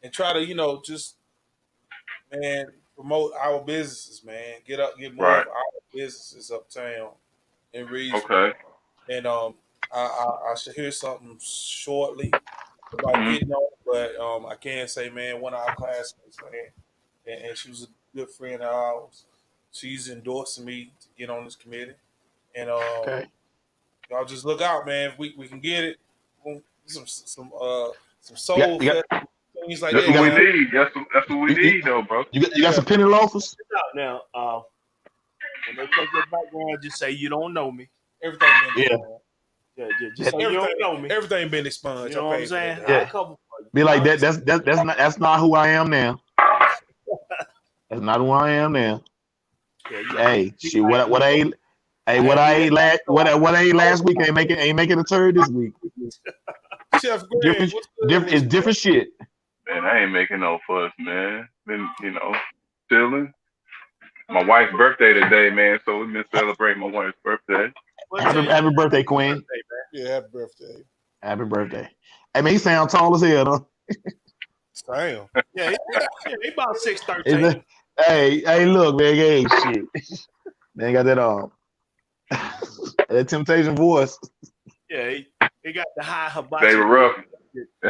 and try to, just promote our businesses, man. Get more Right. of our businesses uptown in region, Okay. and I should hear something shortly about Mhm. getting on, but I can say, man, one of our classmates, man, and she was a good friend of ours. She's endorsing me to get on this committee, and Okay. y'all just look out, man. If we can get it, some soul You got, things like That's that. what we got- man. need. That's what we need, though, bro. you got some penny loafers? Now, when they check your background, just say you don't know me. Everything been Yeah. expunged. Yeah, just say you don't know me. Everything been expunged. You know what I'm saying? Yeah. I cover for you. Be like that. That's not who I am now. That's not who I am now. Yeah, Hey, shit. What I ate last week ain't making a turd this week. Chef Greg, what's good? It's different shit. Man, I ain't making no fuss, man. Been, chilling. My wife's birthday today, man, so we've been celebrating my wife's birthday. Happy birthday, Queen. Yeah, happy birthday. Happy birthday. Hey, man, he sound tall as hell, though. Damn. Yeah, he about 6'13". Hey, look, man, hey, shit. They ain't got that that temptation voice. Yeah, he got the high They hibachi. were rough.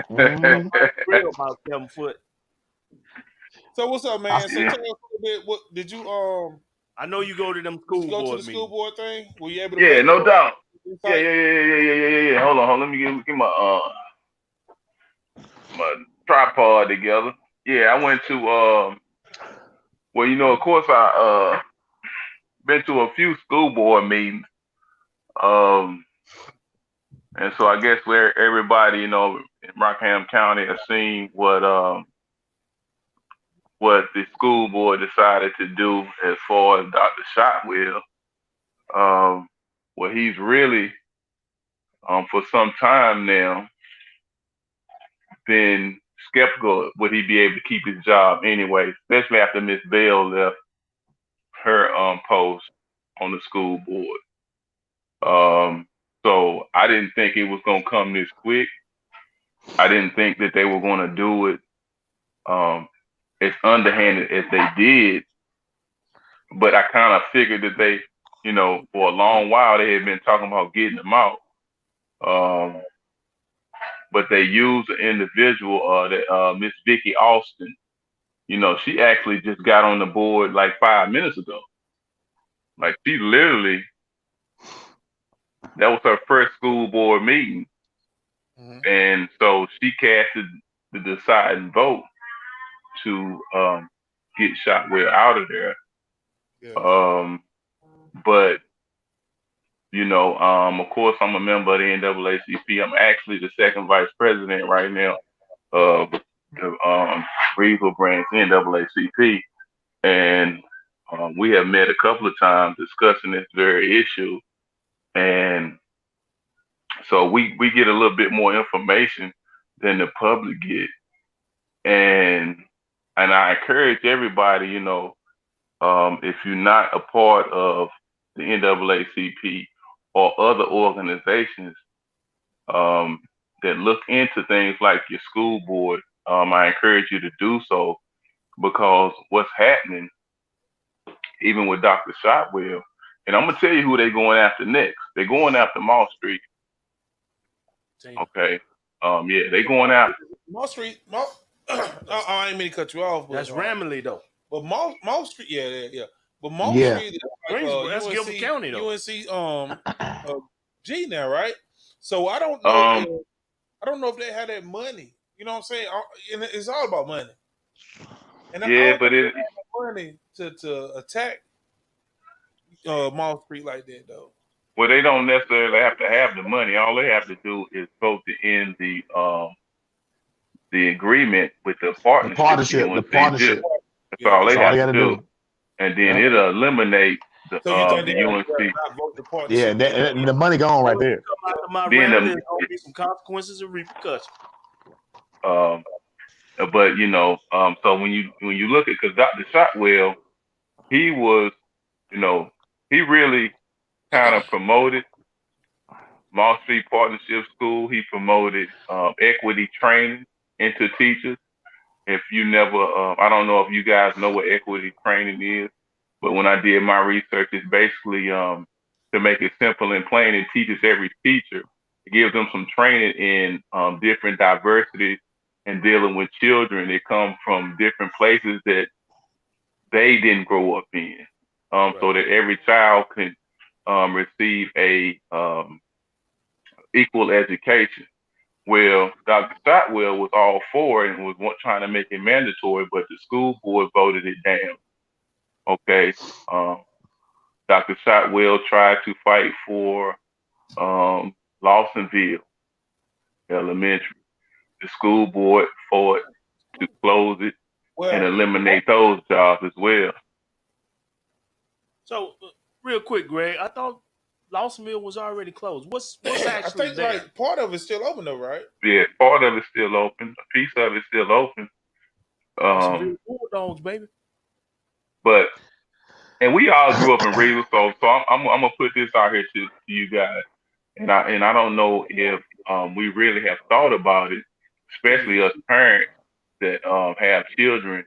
Mhm. Real about 7 foot. So what's up, man? So Yeah. tell us a little bit. What did you I know you go to them school go to board the meetings. school board thing? Were you able to? Yeah, make no it? doubt. Yeah. Hold on. Let me get my tripod together. Yeah, I went to of course I been to a few school board meetings. And so I guess where everybody, in Rockham County has seen what the school board decided to do as far as Dr. Shotwell. Well, he's really for some time now been skeptical would he be able to keep his job anyway, especially after Miss Bell left her post on the school board. So I didn't think it was gonna come this quick. I didn't think that they were gonna do it as underhanded as they did, but I kind of figured that they, for a long while they had been talking about getting him out. But they used an individual, that Miss Vicky Austin. She actually just got on the board like 5 minutes ago. Like she literally, that was her first school board meeting, and so she casted the deciding vote to get Shotwell out of there. Yeah. But of course, I'm a member of the NAACP. I'm actually the second vice president right now of the Greenville branch NAACP, and we have met a couple of times discussing this very issue, and so we get a little bit more information than the public get, and I encourage everybody, if you're not a part of the NAACP or other organizations that look into things like your school board, I encourage you to do so, because what's happening, even with Dr. Shotwell, And I'm gonna tell you who they going after next. They're going after Mall Street. Okay. Yeah, they going after Mall Street. I ain't mean to cut you off, but That's Ramley though. But Mall Street, yeah. But Mall Yeah. Street is like Greensboro, that's Guilford County though. UNC G now, right? So I don't know. I don't know if they had that money. You know what I'm saying? And it's all about money. And I yeah, don't but think it they have money to attack Mall Street like that though. well they don't necessarily have to have the money. All they have to do is vote to end the agreement with the The partnership. partnership. That's all they That's all have they to gotta do. do. And then Yeah. it'll eliminate the So you think the they UNC. not vote the partnership? Yeah, the money gone right there. Come out of my Then Ramley, there's gonna be some consequences and repercussions. But so when you look at, because Dr. Shotwell, he was, he really kind of promoted Mall Street Partnership School. He promoted equity training into teachers. If you never, I don't know if you guys know what equity training is, but when I did my research, it's basically to make it simple and plain, it teaches every teacher. It gives them some training in different diversity and dealing with children that come from different places that they didn't grow up in, so that every child can receive a equal education. Well, Dr. Stotwell was all for it and was trying to make it mandatory, but the school board voted it down. Okay. Dr. Shotwell tried to fight for Lawsonville Elementary. The school board fought to close it and eliminate those jobs as well. So, real quick, Greg, I thought Lawsonville was already closed. What's actually I think there? like part of it's still open though, right? Yeah, part of it's still open. A piece of it's still open. Lawsonville Bulldogs, baby. But and we all grew up in Regal, so I'm gonna put this out here to you guys, and I don't know if we really have thought about it, especially us parents that have children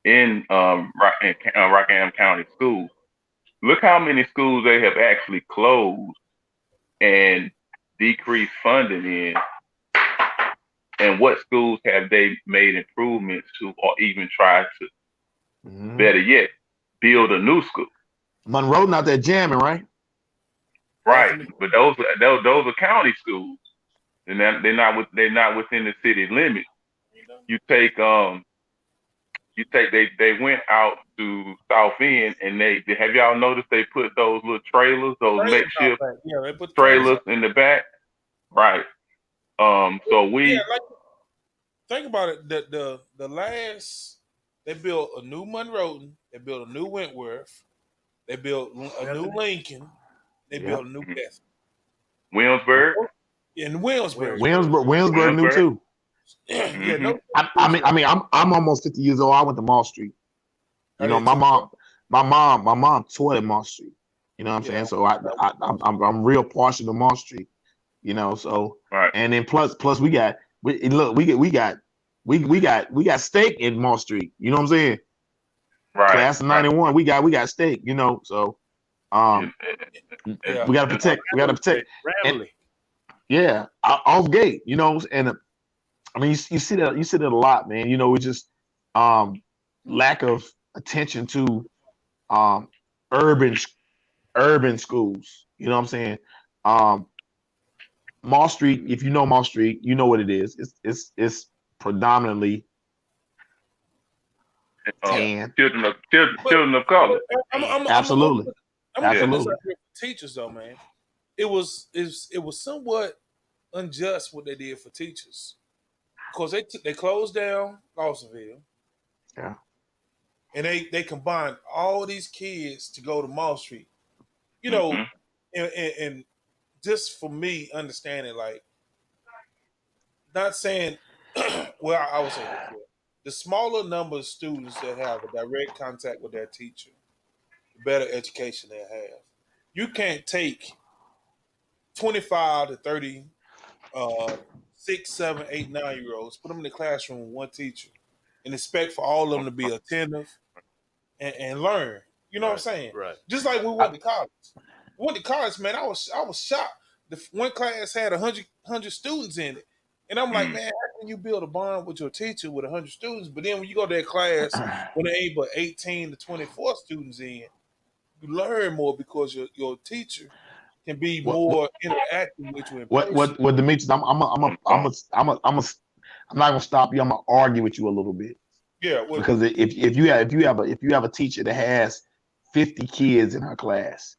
in Rockingham County schools. Look how many schools they have actually closed and decreased funding in, and what schools have they made improvements to, or even tried to, better yet, build a new school. Monroe not that jamming, right? Right, but those are county schools, and they're not within the city limits. You take they went out to South End, and they have y'all noticed they put those little trailers, those makeshift they put trailers in the back, right? So we think about it. The last they built a new Monroe, they built a new Wentworth, they built a new Lincoln, they built a new Bethel. Williamsburg. In Williamsburg. Williamsburg new too. Yeah, no. I mean, I'm almost 50 years old. I went to Mall Street. You know, my mom taught at Mall Street. You know what I'm saying? So I'm real partial to Mall Street. You know, so and then plus we got steak in Mall Street. You know what I'm saying? Right. Class of '91, we got steak. You know, so we gotta protect. And, yeah, off gate. You know, and I mean, you see that a lot, man. You know, it's just lack of attention to urban schools. You know what I'm saying? Mall Street. If you know Mall Street, you know what it is. It's predominantly tan. Children of color. Absolutely. Absolutely. Teachers, though, man, it was somewhat unjust what they did for teachers, because they closed down Lawsonville. Yeah. And they combined all these kids to go to Mall Street. You know, and just for me understanding, like, not saying, well, I would say this, the smaller number of students that have a direct contact with their teacher, the better education they have. You can't take 25 to 30, 6, 7, 8, 9-year-olds, put them in the classroom with one teacher, and expect for all of them to be attentive and learn. You know what I'm saying? Right. Just like we went to college. We went to college, man. I was shocked. The one class had 100 students in it. And I'm like, man, how can you build a bond with your teacher with 100 students? But then when you go to that class, when there ain't but 18 to 24 students in, you learn more because your teacher can be What more interactive with you in person. what Demetrius? I'm not gonna stop you. I'm gonna argue with you a little bit Yeah, well, because if you have a teacher that has 50 kids in her class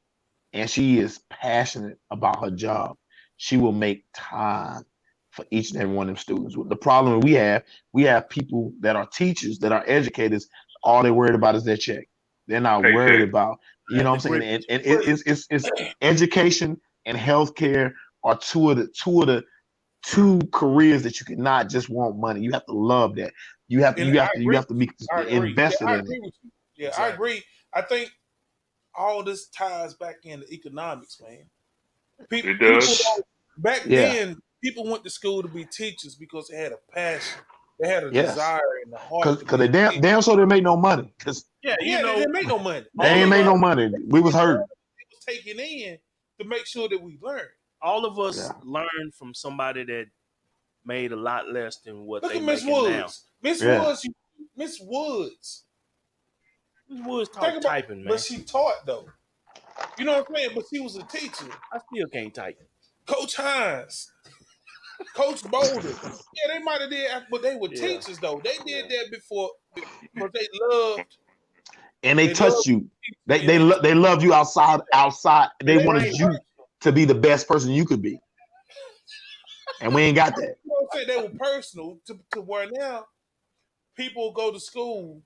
and she is passionate about her job, she will make time for each and every one of them students. The problem we have people that are teachers, that are educators, all they're worried about is their check. They're not worried about, you know what I'm saying? And it's education and healthcare are two of the two careers that you cannot just want money. You have to love that. You have and I agree. to be I agree. invested I in agree it. with you. Yeah, Exactly. I agree. I think all this ties back into economics, man. It People does. back Yeah. then, people went to school to be teachers because they had a passion, they had a Yes. desire in the heart to Cause be they a teacher. damn sure they make no money. Cause Yeah, Yeah, they didn't make no money. they ain't make no money. We was hurt. It was taken in to make sure that we learn. all of us Yeah. learned from somebody that made a lot less than what Look they at Miss making now. Woods. Miss Yeah. Woods, Miss Woods. Miss Woods Think taught about, typing, man. but she taught though. You know what I'm saying? But she was a teacher. I still can't type. Coach Hines, Coach Boulder. Yeah, they might have did, but they were Yeah. teachers though. They did that before because they loved. And they They touched loved you. and they They loved you outside. They and they wanted was you to be the best person you could be. And we ain't got that. You know what I'm saying? They were personal to where now people go to school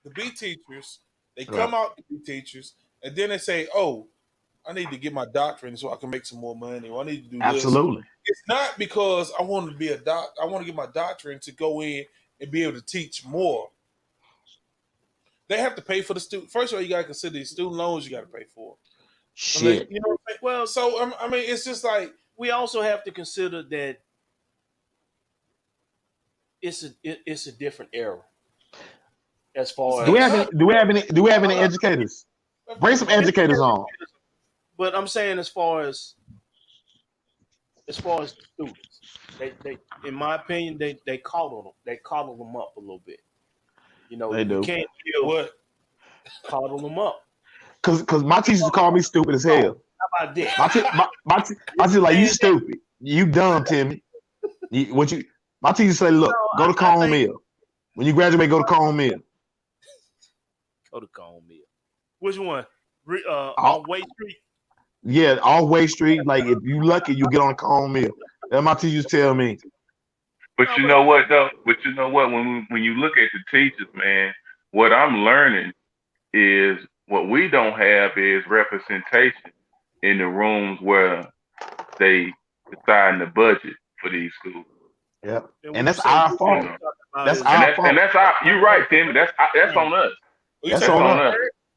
to be teachers. They come out to be teachers, and then they say, "Oh, I need to get my doctorate so I can make some more money. Or I need to do this." Absolutely. It's not because I want to be a doc. I want to get my doctorate to go in and be able to teach more. They have to pay for the student. First of all, you got to consider these student loans you got to pay for. Shit. You know what I'm saying? Well, So I mean, it's just like we also have to consider that it's a different era as far Do we as. have any educators? Bring some educators on. But I'm saying as far as the students, they in my opinion they coddle them. They coddle them up a little bit. You know, They do. you can't coddle them up. Cause my teachers call me stupid as hell. How about this? My teacher like, you stupid. You dumb, Timmy. My teacher say, look, go to Cone Mill. When you graduate, go to Cone Mill. Go to Cone Mill. Which one? All- On Way Street. Yeah, all Way Street. Like, if you lucky, you get on Cone Mill. That's my teachers tell me. But you know what though? But you know what? When you look at the teachers, man, what I'm learning is what we don't have is representation in the rooms where they decide the budget for these schools. Yeah, and that's our fault. That's our fault. And that's our. You're right, Tim. That's on us. That's on us.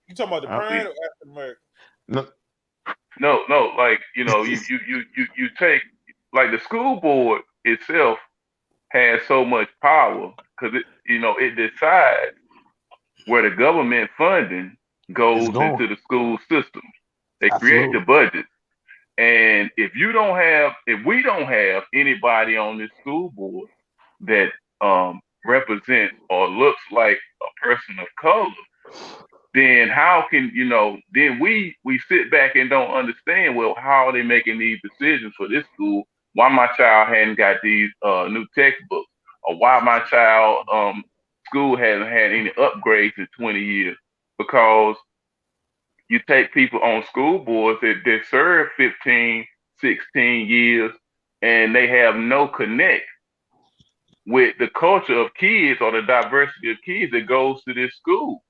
You talking about the parent or African American? No. Like, you know, you take, like, the school board itself has so much power because it decides where the government funding goes into the school system. They create the budget. And if we don't have anybody on this school board that represents or looks like a person of color, then how can, then we sit back and don't understand, well, how are they making these decisions for this school? Why my child hadn't got these new textbooks, or why my child school hasn't had any upgrades in 20 years? Because you take people on school boards that serve 15, 16 years, and they have no connect with the culture of kids or the diversity of kids that goes to this school.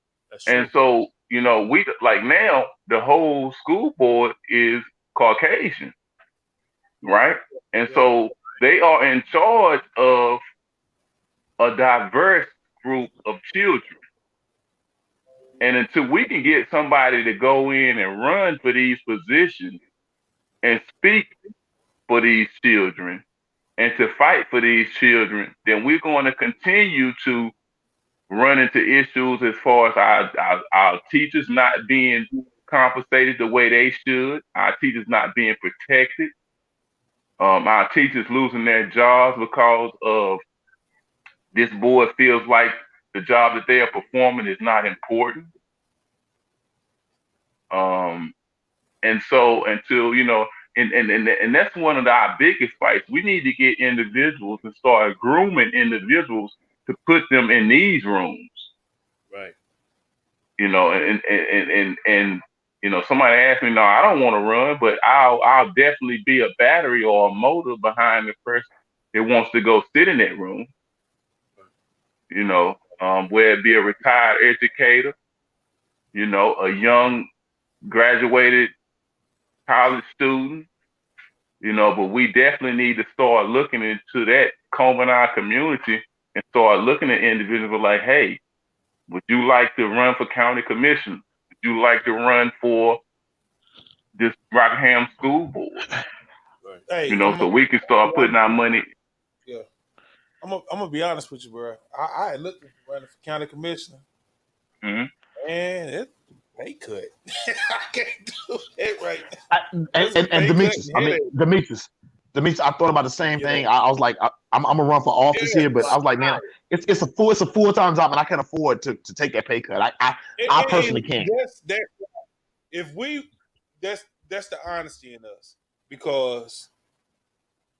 And so, we, like, now the whole school board is Caucasian, right? And so they are in charge of a diverse group of children. And until we can get somebody to go in and run for these positions and speak for these children and to fight for these children, then we're going to continue to run into issues as far as our teachers not being compensated the way they should, our teachers not being protected, our teachers losing their jobs because of this board feels like the job that they are performing is not important. And so until, and that's one of our biggest fights. We need to get individuals and start grooming individuals to put them in these rooms. Right. And somebody asked me, no, I don't want to run, but I'll definitely be a battery or a motor behind the person that wants to go sit in that room. Where it be a retired educator, a young graduated college student, but we definitely need to start looking into that, combing our community and start looking at individuals like, hey, would you like to run for county commissioner? Would you like to run for this Rockingham school board? Right. Hey, so we can start putting our money. Yeah. I'm gonna be honest with you, bro. I had looked at running for county commissioner, and it pay cut. I can't do it right now. And Demetrius, I thought about the same thing. I was like, I'm gonna run for office here, but I was like, man, it's a full-time job, and I can't afford to take that pay cut. I personally can't. That's the honesty in us, because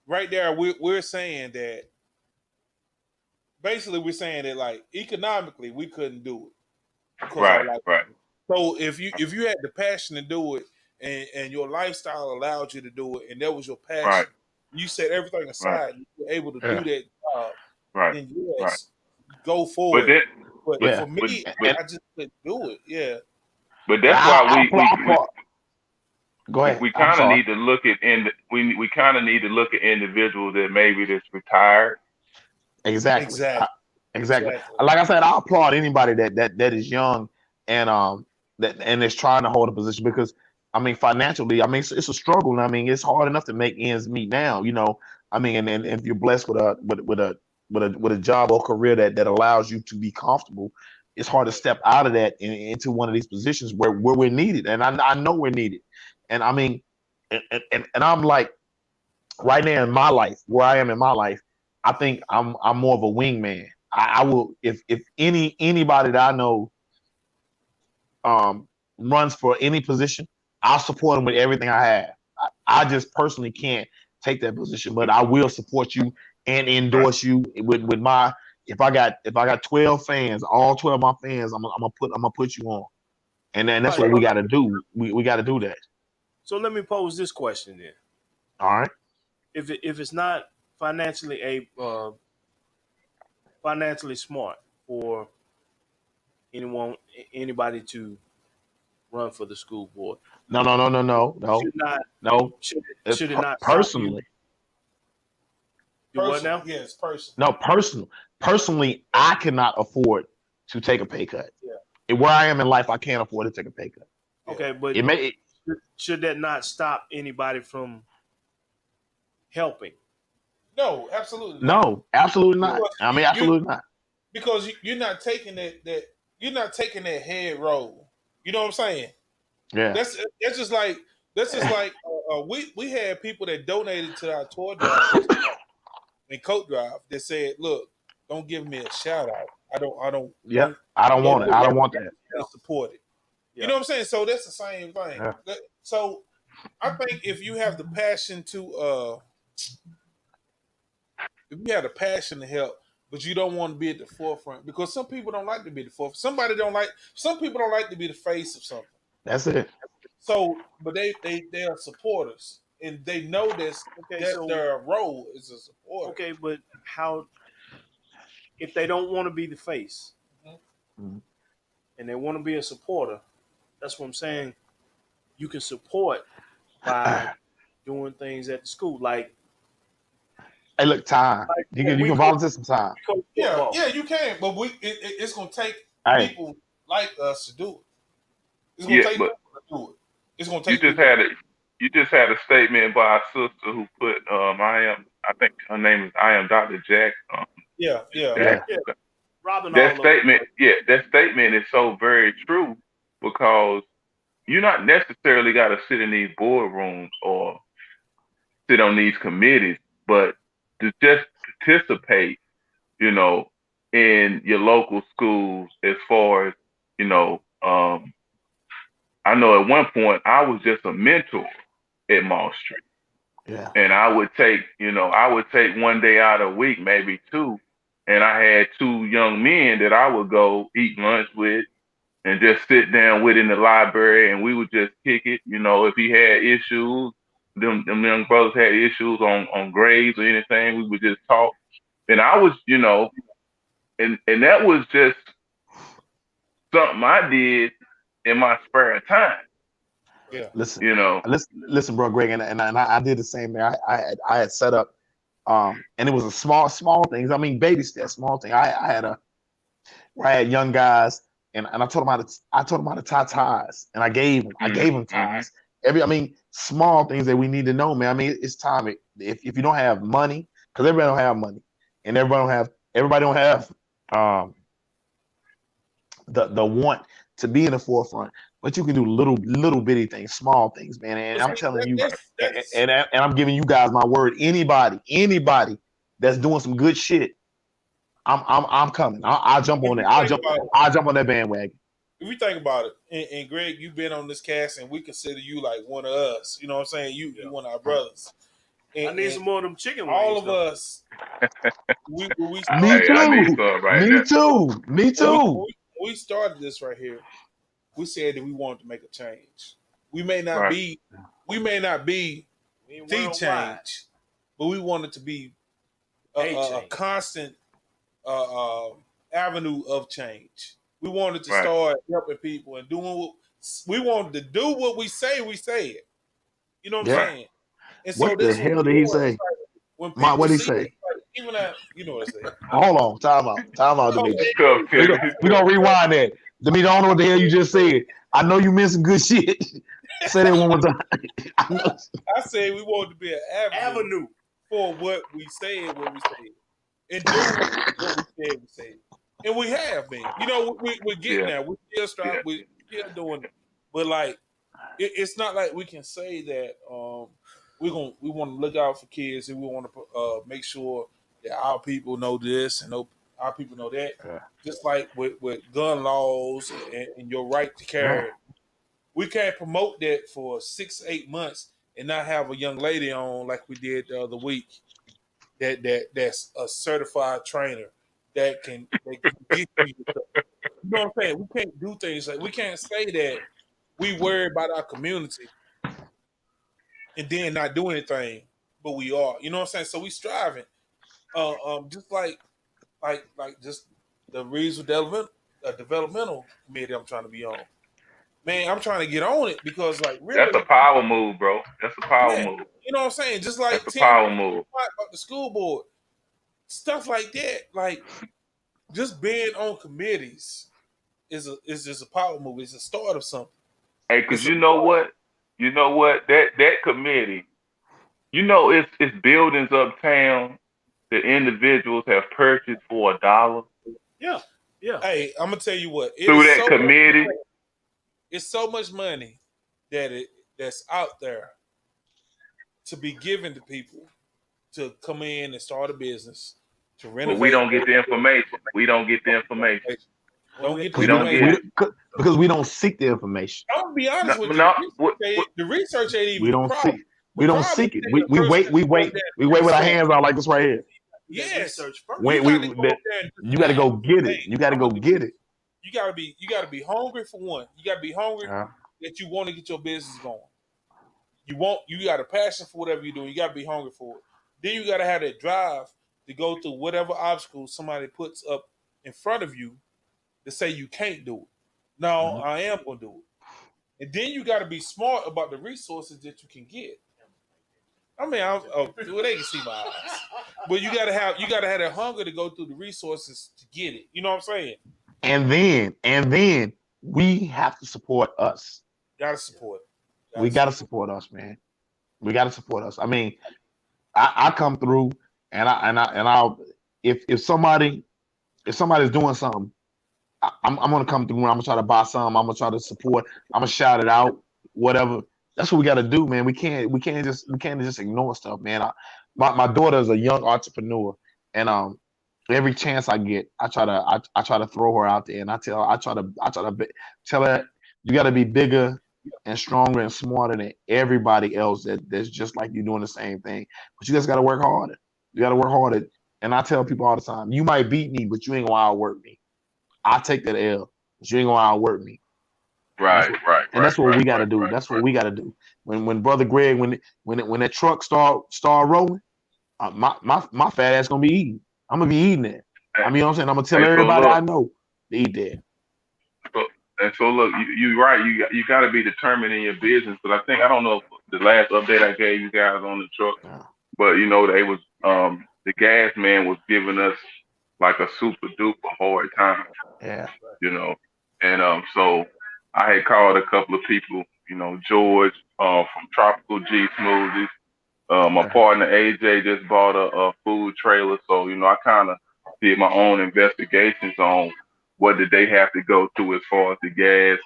right there we're saying that. Basically, we're saying that, like, economically we couldn't do it. Right. So if you had the passion to do it, and your lifestyle allowed you to do it, and that was your passion, you set everything aside, and you were able to do that job, then yes, go for it. But for me, I just couldn't do it. Yeah. But that's why we go ahead. We kind of need to look at we kind of need to look at individuals that maybe that's retired. Exactly. Like I said, I applaud anybody that is young and is trying to hold a position, because financially, it's a struggle. It's hard enough to make ends meet now. And if you're blessed with a job or career that allows you to be comfortable, it's hard to step out of that into one of these positions where we're needed. And I know we're needed. And and I'm like, right now in my life, where I am in my life, I think I'm more of a wingman. I will, if anybody that I know runs for any position, I'll support them with everything I have. I just personally can't take that position, but I will support you and endorse you with my. If I got 12 fans, all 12 of my fans, I'm gonna put you on, and then that's what we got to do. We got to do that. So let me pose this question then. All right. If it's not financially smart for anybody to run for the school board. No. Should it not personally? Do what now? Yes, personally. No, personally, I cannot afford to take a pay cut. Yeah. And where I am in life, I can't afford to take a pay cut. Okay, but should that not stop anybody from helping? No, absolutely. No, absolutely not. Absolutely not. Because you're not taking that head roll. You know what I'm saying? Yeah. That's just like we had people that donated to our tour drive and coat drive that said, "Look, don't give me a shout out. I don't. Yeah, I don't want it. I don't want that. Support it. Yeah. You know what I'm saying? So that's the same thing. Yeah. So I think if you have the passion to to help, but you don't want to be at the forefront, because some people don't like to be at the forefront. Some people don't like to be the face of something. That's it. So, but they are supporters, and they know that's their role is a supporter. Okay, but how if they don't want to be the face and they want to be a supporter? That's what I'm saying. You can support by doing things at the school, like. Hey, look, time. Like, you can volunteer some time. Yeah, you can, but it's gonna take people like us to do it. It's gonna take people to do it. It's gonna take. You just had a statement by a sister who put I think her name is I am Dr. Jack. Yeah. robbing all that of statement, us. yeah, that statement is so very true because you're not necessarily got to sit in these boardrooms or sit on these committees, but to just participate, you know, in your local schools as far as, you know, I know at one point I was just a mentor at Mall Street. Yeah. And I would take one day out a week, maybe two, and I had two young men that I would go eat lunch with and just sit down with in the library, and we would just kick it. You know, if he had issues, them young brothers had issues on grades or anything, we would just talk. And I was, and that was just something I did in my spare time. Yeah. Listen, You know, listen, bro, Greg, and I did the same thing. I had set up, and it was a small things. I mean, baby steps, small thing. I had where I had young guys, and I told them how to tie ties, and I gave them ties. I mean, small things that we need to know, man. I mean, it's time. If you don't have money, because everybody don't have money, and everybody don't have the want to be in the forefront, but you can do little bitty things, small things, man. And But I'm see, telling you, that's and I'm giving you guys my word. Anybody that's doing some good shit, I'm coming. I'll jump if on that. you think about it, I'll jump on that bandwagon. if you think about it, and Greg, you've been on this cast, and we consider you like one of us. You know what I'm saying? You one of our brothers. I need some more of them chicken wings. All of though. us, we Me started, hey, I need too. some right Me now. too. Me too. we started this right here. We said that we wanted to make a change. We may not Right. be, we may not be We ain't the worldwide. change, but we wanted to be a change. constant avenue of change. We wanted to Right. start helping people and doing what we wanted to do. What we say, we say it. You know what I'm Yeah. saying? And so What the this was hell did he say? when Ma, people what did he see say? it, like, even at, you know what I said. Hold on. Time out, Oh, Demetrius. Tough, We Kevin. gonna, we gonna rewind that. Demetrius, I don't know what the hell you just said. I know you meant some good shit. Say that one more time. I know. I said we wanted to be an avenue for what we said, and do what we said. And we have been. You know, we're getting Yeah. there. We're still striving. We're still doing it. But like, it's not like we can say that we want to look out for kids and we want to make sure that our people know this and our people know that. Yeah. Just like with gun laws and your right to carry. Yeah. We can't promote that for 6-8 months and not have a young lady on like we did the other week that's a certified trainer that can get you the stuff. You know what I'm saying? We can't do things like we can't say that we worry about our community and then not do anything, but we are. You know what I'm saying? So we striving. Just like just the regional developmental committee I'm trying to be on. Man, I'm trying to get on it because like That's a really, power move, bro. That's a power yeah, move. you know what I'm saying? Just like That's a Tim power move. about the school board, stuff like that. Like just being on committees is just a power move. It's a start of something. Hey, cause It's a you know what? You know what? That committee, it's buildings uptown that individuals have purchased for $1 Yeah. Hey, I'm gonna tell you what. through that committee. It's so much money that's out there to be given to people to come in and start a business to renovate. But we don't get the information. We don't get the information. Don't get the We don't information. Because we don't seek the information. I'm gonna be honest with you. No, The research ain't even We the don't problem. seek. We don't problem seek it. is We the wait. person We that wait. goes We wait with our hands out like this right here. Yes. Research first. Wait, You gotta go up there and you got to go get it. You got to I'm go gonna get it. You gotta be hungry for one. You gotta be hungry Yeah. that you want to get your business going. You got a passion for whatever you're doing. You gotta be hungry for it. Then you gotta have that drive to go through whatever obstacles somebody puts up in front of you to say you can't do it. No, I am gonna do it. And then you gotta be smart about the resources that you can get. I mean, they can see my eyes, but you gotta have that hunger to go through the resources to get it. You know what I'm saying? And then we have to support us. Gotta support. We got to support us, man. We got to support us. I mean, I come through and I'll if if somebody's doing something, I'm gonna come through and I'm gonna try to buy some. I'm gonna try to support. I'm gonna shout it out. Whatever. That's what we got to do, man. We can't just ignore stuff, man. My daughter is a young entrepreneur, and every chance I get, I try to throw her out there, and I try to tell her you got to be bigger and stronger and smarter than everybody else that's just like you doing the same thing. But you just got to work harder. You got to work harder. And I tell people all the time, you might beat me, but you ain't gonna outwork me. I take that L, but you ain't gonna outwork me. Right. That's what we gotta do. That's what we gotta do. When Brother Greg, when that truck start rolling, my fat ass gonna be eating. I'm gonna be eating it. I mean, you know what I'm saying? I'm gonna tell everybody I know to eat that. So look, you're right. You got to be determined in your business. But I don't know if the last update I gave you guys on the truck, but you know they was the gas man was giving us like a super duper hard time. Yeah. You know, and so I had called a couple of people. You know, George from Tropical G Smoothies. My partner AJ just bought a food trailer, so you know I kind of did my own investigations on what did they have to go through as far as the gas,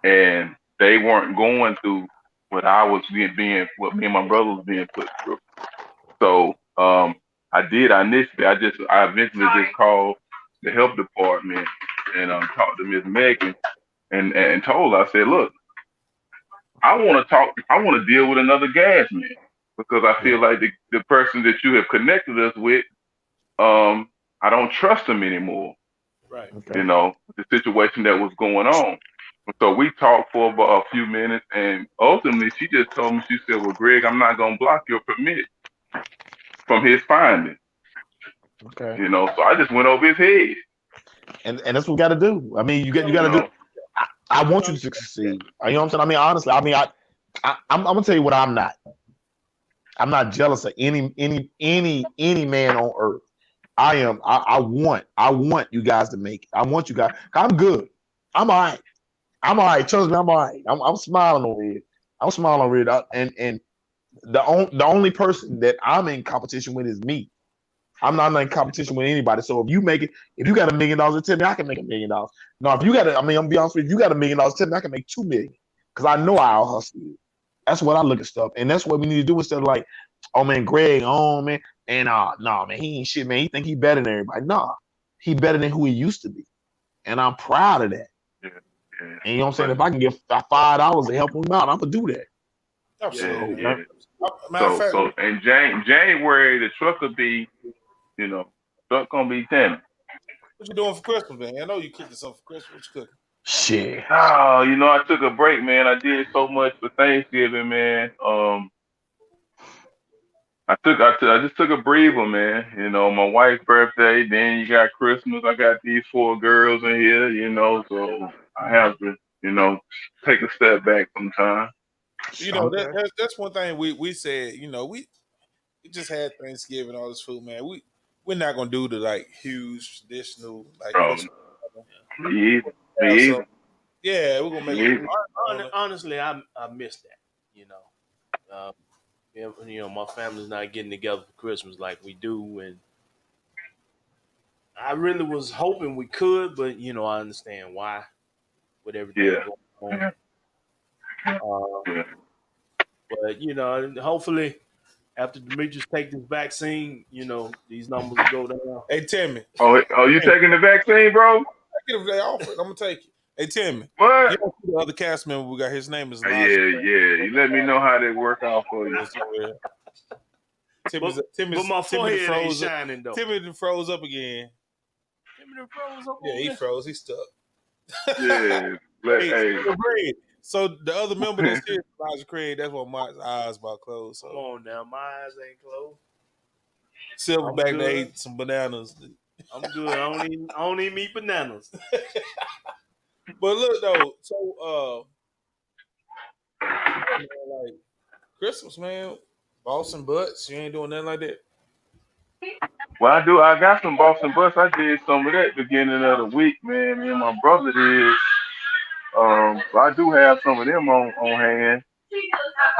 and they weren't going through what I was what me and my brother was being put through. So I eventually just called the health department and talked to Miss Megan and told her, I said, look, I want to deal with another gas man because I feel like the person that you have connected us with, I don't trust him anymore. Right. Okay. You know, the situation that was going on. So we talked for about a few minutes, and ultimately she just told me, she said, well, Greg, I'm not going to block your permit from his finding. Okay. You know, so I just went over his head. And that's what we got to do. I mean, you got to do. I want you to succeed. You know what I'm saying? I mean, honestly, I'm gonna tell you what I'm not. I'm not jealous of any man on earth. I am. I want you guys to make it. I want you guys. I'm good. I'm all right. I'm all right. Trust me, I'm all right. I'm smiling over here. I'm smiling over here. And the only person that I'm in competition with is me. I'm not in competition with anybody. So if you got $1 million to tell me, I can make $1 million. Now, if you got I'm gonna be honest with you, if you got $1 million to tell me, I can make 2 million. Because I know I'll hustle you. That's what I look at stuff. And that's what we need to do instead of like, oh man, Greg, oh man. And nah, man, he ain't shit, man. He think he better than everybody. Nah, he better than who he used to be. And I'm proud of that. Yeah. And you know what I'm saying? If I can get $5 to help him out, I'm gonna do that. Absolutely. Yeah. So in January, the truck will be, you know, truck gonna be 10. What you doing for Christmas, man? I know you cooking something for Christmas. What you cooking? Shit. Oh, you know, I took a break, man. I did so much for Thanksgiving, man. I just took a breather, man. You know, my wife's birthday, then you got Christmas. I got these 4 girls in here, you know, so I have to, you know, take a step back sometimes. You know, that's one thing we said, you know, we just had Thanksgiving, all this food, man. We're not gonna do the like huge traditional like Christmas. Me either. Yeah, we're gonna make it. Honestly, I miss that. You know, my family's not getting together for Christmas like we do, and I really was hoping we could, but you know, I understand why with everything going on. But you know, hopefully, after Demetrius take this vaccine, you know, these numbers will go down. Hey Timmy. Oh, you taking the vaccine, bro? I get a offer. I'm gonna take it. Hey Timmy. What? You know the other cast member we got? His name is. Yeah. You let me know how they work out for you. Timmy's but my forehead ain't froze shining though. Timmy froze up again. Timmy froze up. Yeah, he froze. He stuck. Yeah. Hey. So the other member that's here, Elijah Craig, that's why my eyes about closed. So. Come on now, my eyes ain't closed. Silverback they ate some bananas. I'm good. I don't even eat bananas. But look though, so like Christmas, man, Boston butts. You ain't doing nothing like that. Well, I do. I got some Boston butts. I did some of that beginning of the week, man. Me and my brother did. So I do have some of them on hand.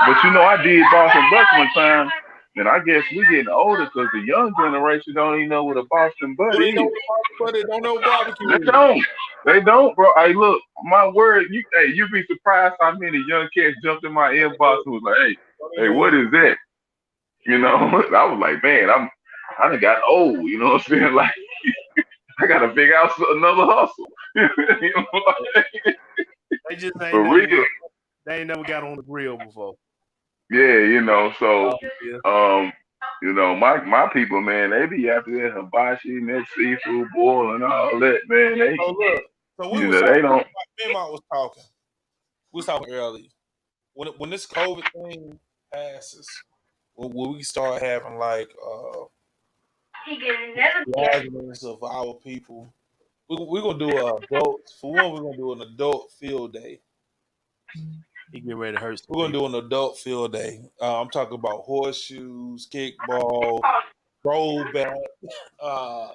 But you know, I did Boston butts one time. And I guess we getting older because the young generation don't even know what a Boston Who butt they know is. what they don't know barbecue They is. don't. They don't, bro. Hey, look, my word, you'd be surprised how many young cats jumped in my inbox who was like, hey, what is that? You know, I was like, man, I done got old. You know what I'm saying? Like, I gotta figure out another hustle. You know, like, They just ain't for never. real. They ain't never got on the grill before. Yeah, you know. So, Oh, yeah. you know, my people, man, they be after that hibachi and that seafood boil and all that, man. They, So look, so we you was know, talking. they don't. Me and Mark was talking. We was talking earlier. When this COVID thing passes, when we start having like gatherings of our people, we're gonna do a adults. For one, we're gonna do an adult field day. He get ready to hurt some We're gonna people. do an adult field day. I'm talking about horseshoes, kickball, throwback, uh,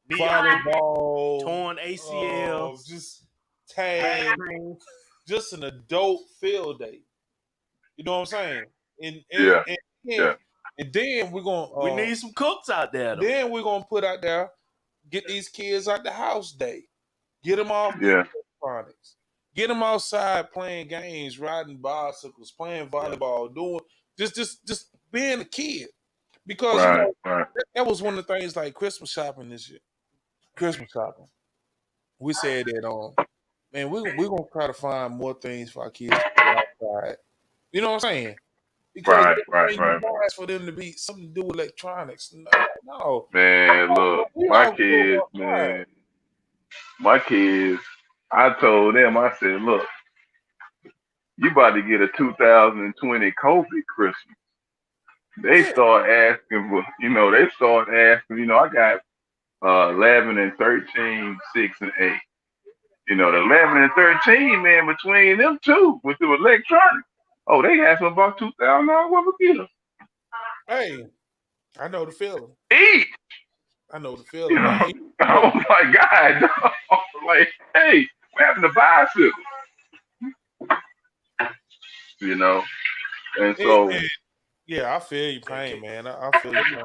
Knee volleyball, torn ACL, just tag, just an adult field day. You know what I'm saying? And and Yeah, and, yeah, then, and then we're gonna we need some cooks out there. Though. then we're gonna put out there, get these kids out the house day, get them off yeah. electronics, get them outside playing games, riding bicycles, playing volleyball, doing just being a kid. Because you Right, know right. that was one of the things like Christmas shopping this year. Christmas shopping. We said that man, we're gonna try to find more things for our kids to play outside. You know what I'm saying? Because Right, right, everything right. you ask for them to be something to do with electronics. No. Man, look, We my all kids, go outside. man, my kids. I told them, I said, look, you about to get a 2020 COVID Christmas. They Yeah. start asking for, they start asking, I got 11 and 13, 6 and 8. The 11 and 13, man, between them two, with the electronics. Oh, they asking about $2,000 worth of gifts. Hey, I know the feeling. Eat. I know the feeling, man. Oh my God. Like, hey, we're having to buy a And so, Yeah, I feel your pain, man. I feel your pain.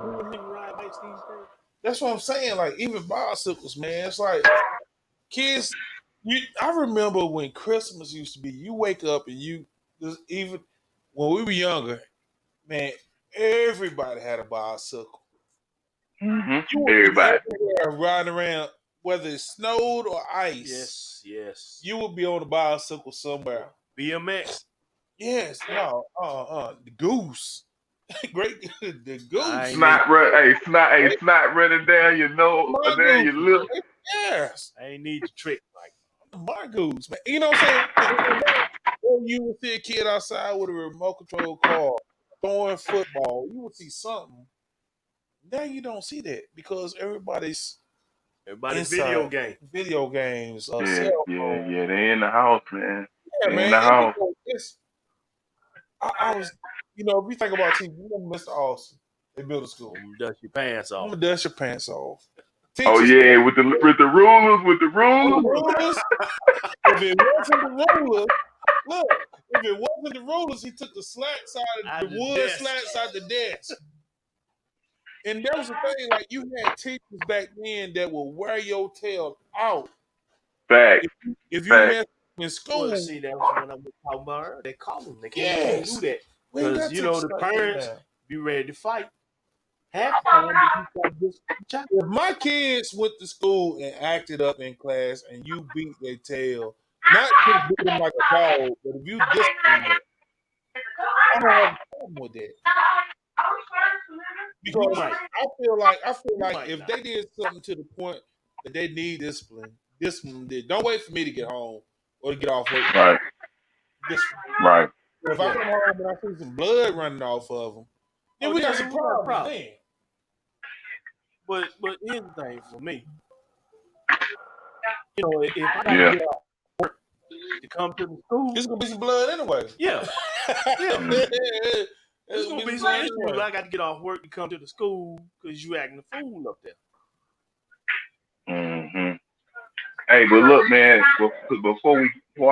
That's what I'm saying. Like, even bicycles, man. It's like kids. I remember when Christmas used to be. You wake up and even when we were younger, man. Everybody had a bicycle. You would be everybody. everywhere riding around, whether it snowed or ice. Yes. You would be on a bicycle somewhere. BMX. Yes, no, the goose, great, the goose. Snot running down your nose, down your lip. Yes, I ain't need the trick like my goose, man. You know what I'm saying? Or you would see a kid outside with a remote control car throwing football. You would see something. Now you don't see that because everybody's video game. Video games, Yeah, cell phone. yeah. They in the house, man. Yeah, They man. in the house. I was, if you think about TV, you remember Mr. Austin in middle school. Dust your pants I'm off. gonna dust your pants off. Oh yeah, with the rulers. If it wasn't the rulers, look. If it wasn't the rulers, he took the slats out of the wood slats out the desk. And that was the thing, like you had teachers back then that will wear your tail out. Fact. If you messed in school, well, see, that was what I was talking about earlier. They call them. They can't do that because the parents be ready to fight. Half the time, if my kids went to school and acted up in class, and you beat their tail, not just beat them like a dog, but if you discipline them, I don't have a problem with that. Because I feel like if they did something to the point that they need discipline did. Don't wait for me to get home or to get off work. Right. Right. If I come home and I see some blood running off of them, then we got some problems. But here's the thing for me. If I gotta get off work to come to the school, it's gonna be some blood anyway. Yeah. It's gonna be some issues. I got to get off work to come to the school because you acting a fool up there. Mm-hmm. Hey, but look, man. Before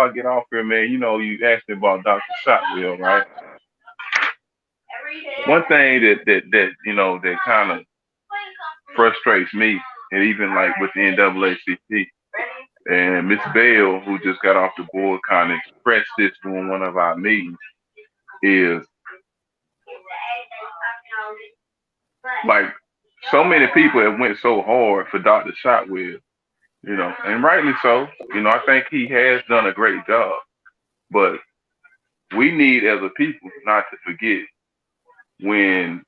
I get off here, man, you asked me about Dr. Shotwell, right? one thing that that kind of frustrates me, and even like with the NAACP and Miss Bell, who just got off the board, kind of expressed this during one of our meetings, is like so many people have went so hard for Dr. Shotwell, and rightly so. I think he has done a great job, but we need as a people not to forget when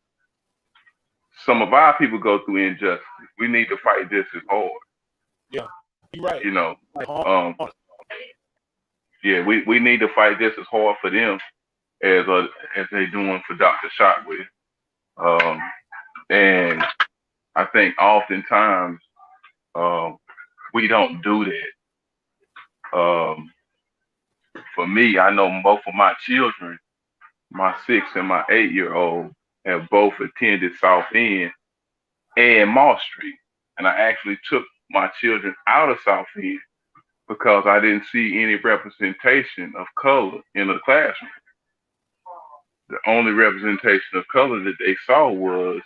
some of our people go through injustice. We need to fight just as hard. Yeah, you're right. Um, yeah, we need to fight just as hard for them as they doing for Dr. Shotwell. And I think oftentimes we don't do that. For me, I know both of my children, my 6 and my 8-year-old, have both attended South End and Mall Street. And I actually took my children out of South End because I didn't see any representation of color in the classroom. The only representation of color that they saw was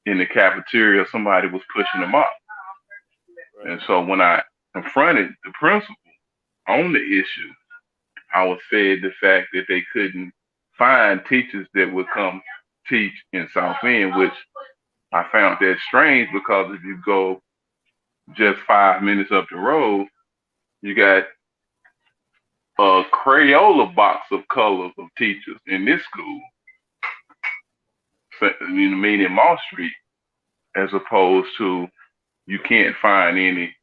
in the cafeteria, somebody was pushing them up. And so when I confronted the principal on the issue, I was fed the fact that they couldn't find teachers that would come teach in South End, which I found that strange because if you go just 5 minutes up the road, you got a Crayola box of colors of teachers in this school, meaning Mall Street, as opposed to you can't find any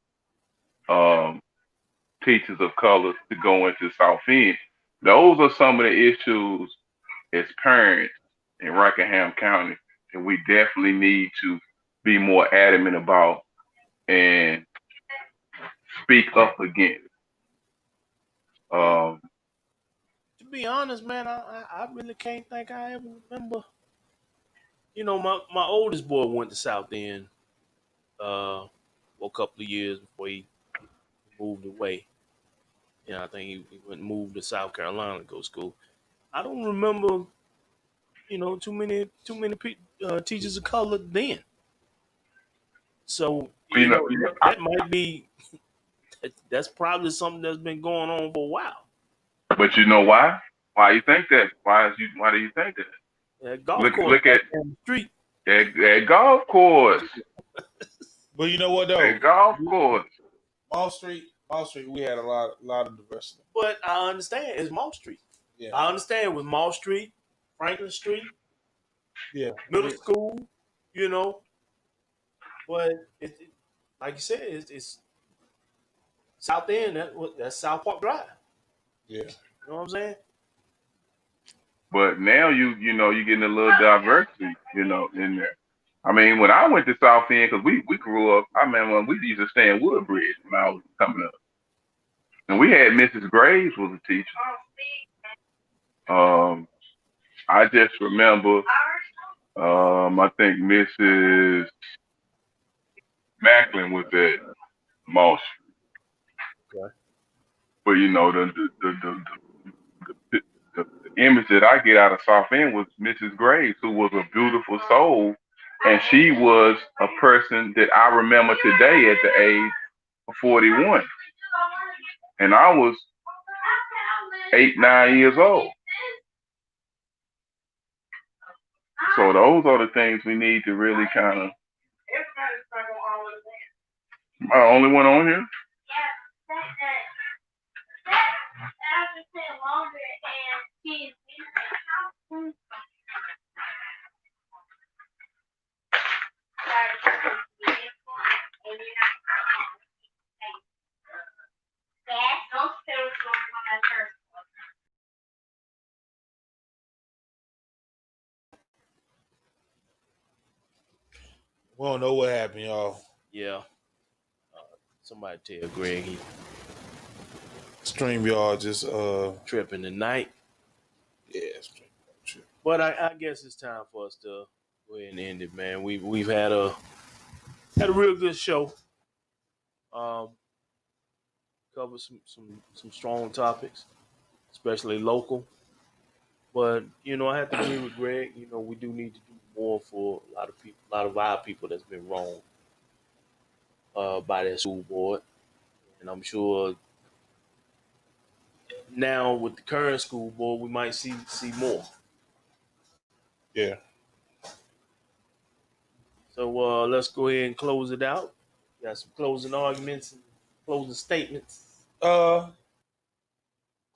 teachers of color to go into South End. Those are some of the issues as parents in Rockingham County that we definitely need to be more adamant about and speak up against. To be honest, man, I really can't think I ever remember. My oldest boy went to South End for a couple of years before he moved away. I think he went and moved to South Carolina to go to school. I don't remember, too many teachers of color then. So that might be that's probably something that's been going on for a while. But you know why? Why you think that? Why do you think that? Look at the street. That golf course. But you know what though? That golf course. Mall Street, we had a lot of diversity. But I understand it's Mall Street. Yeah. I understand with Mall Street, Franklin Street, yeah, middle school, But like you said, it's South End. That's South Park Drive. Yeah. You know what I'm saying? But now you're getting a little diversity, in there. I mean, when I went to South End, because we grew up, I remember when we used to stay in Woodbridge when I was coming up. And we had Mrs. Graves was a teacher. I just remember, I think Mrs. Macklin was at Mall Street. Okay. But the image that I get out of South End was Mrs. Graves, who was a beautiful soul, and she was a person that I remember today at the age of 41, and I was 8, 9 years old. So those are the things we need to really kind of. Am I the only one on here? We don't know what happened, y'all. Yeah. Somebody tell Greg he StreamYard just tripping tonight. Yeah, StreamYard trip. But I guess it's time for us to go ahead and end it, man. We've had a real good show. Covered some strong topics, especially local. But I have to agree with Greg. We do need to do more for a lot of people, a lot of our people that's been wronged by that school board, and I'm sure now with the current school board, we might see more. Yeah. So let's go ahead and close it out. Got some closing arguments and closing statements. Uh,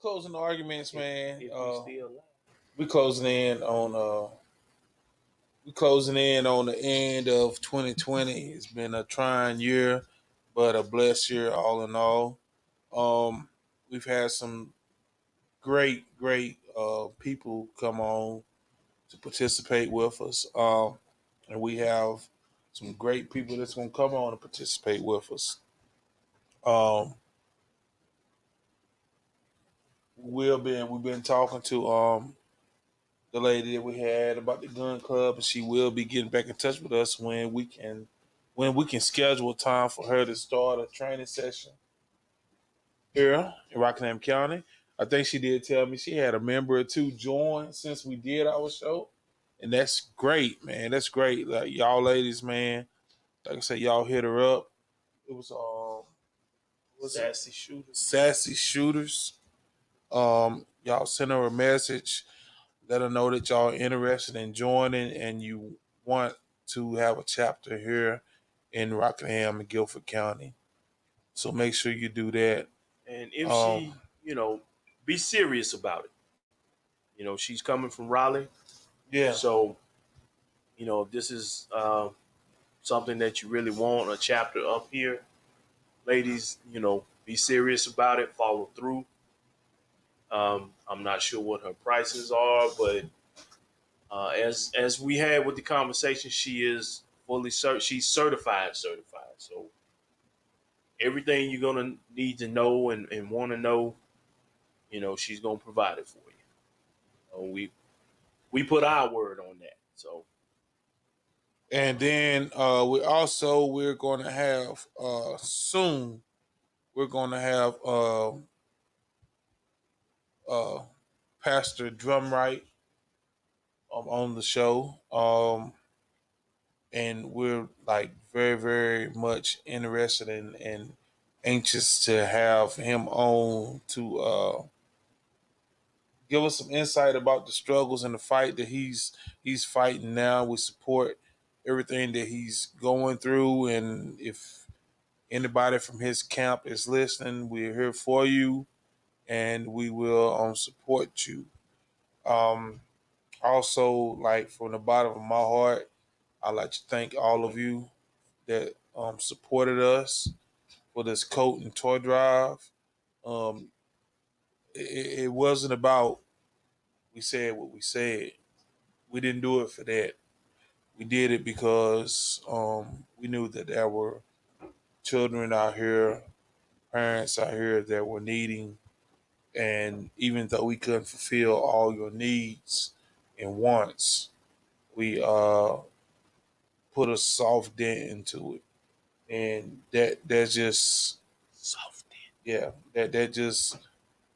Closing arguments, If man. if we still alive. We closing in on the end of 2020. It's been a trying year, but a blessed year all in all. We've had some great people come on to participate with us. And we have some great people that's gonna come on and participate with us. Um, we've been talking to the lady that we had about the gun club, and she will be getting back in touch with us when we can schedule a time for her to start a training session here in Rockingham County. I think she did tell me she had a member or two join since we did our show, and that's great, man. That's great. Like y'all ladies, man. Like I said, y'all hit her up. It was Sassy shooters. Sassy Shooters. Y'all send her a message. Let her know that y'all are interested in joining and you want to have a chapter here in Rockingham and Guilford County. So make sure you do that. And if she, be serious about it. She's coming from Raleigh, Yeah. so if this is something that you really want a chapter up here, ladies, be serious about it. Follow through. I'm not sure what her prices are, but as we had with the conversation, she is fully she's certified. So everything you're gonna need to know and want to know, she's gonna provide it for you. We put our word on that. So And then we're going to have soon. We're going to have uh, Pastor Drumright on the show. And we're like very much interested in and anxious to have him on to give us some insight about the struggles and the fight that he's fighting now. We support everything that he's going through, and if anybody from his camp is listening, we're here for you, and we will support you. Um, Also, like from the bottom of my heart, I'd like to thank all of you that supported us for this coat and toy drive. Um, it wasn't about we said what we said. We didn't do it for that. We did it because we knew that there were children out here, parents out here that were needing, and even though we couldn't fulfill all your needs and wants, we put a soft dent into it, and that's just soft. yeah, that just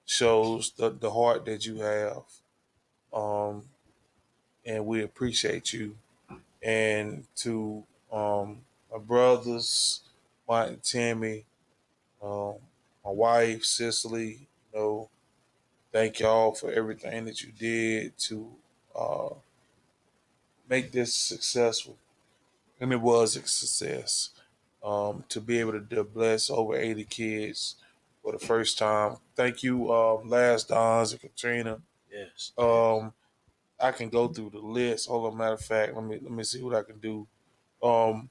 shows the heart that you have, um, and we appreciate you. And to my brothers, Mike and Tammy, um, my wife Cicely, thank y'all for everything that you did to uh, make this successful, and it was a success. To be able to bless over 80 kids for the first time. Thank you, Last Dons and Katrina. Yes. I can go through the list. Hold on, matter of fact, let me see what I can do. Um,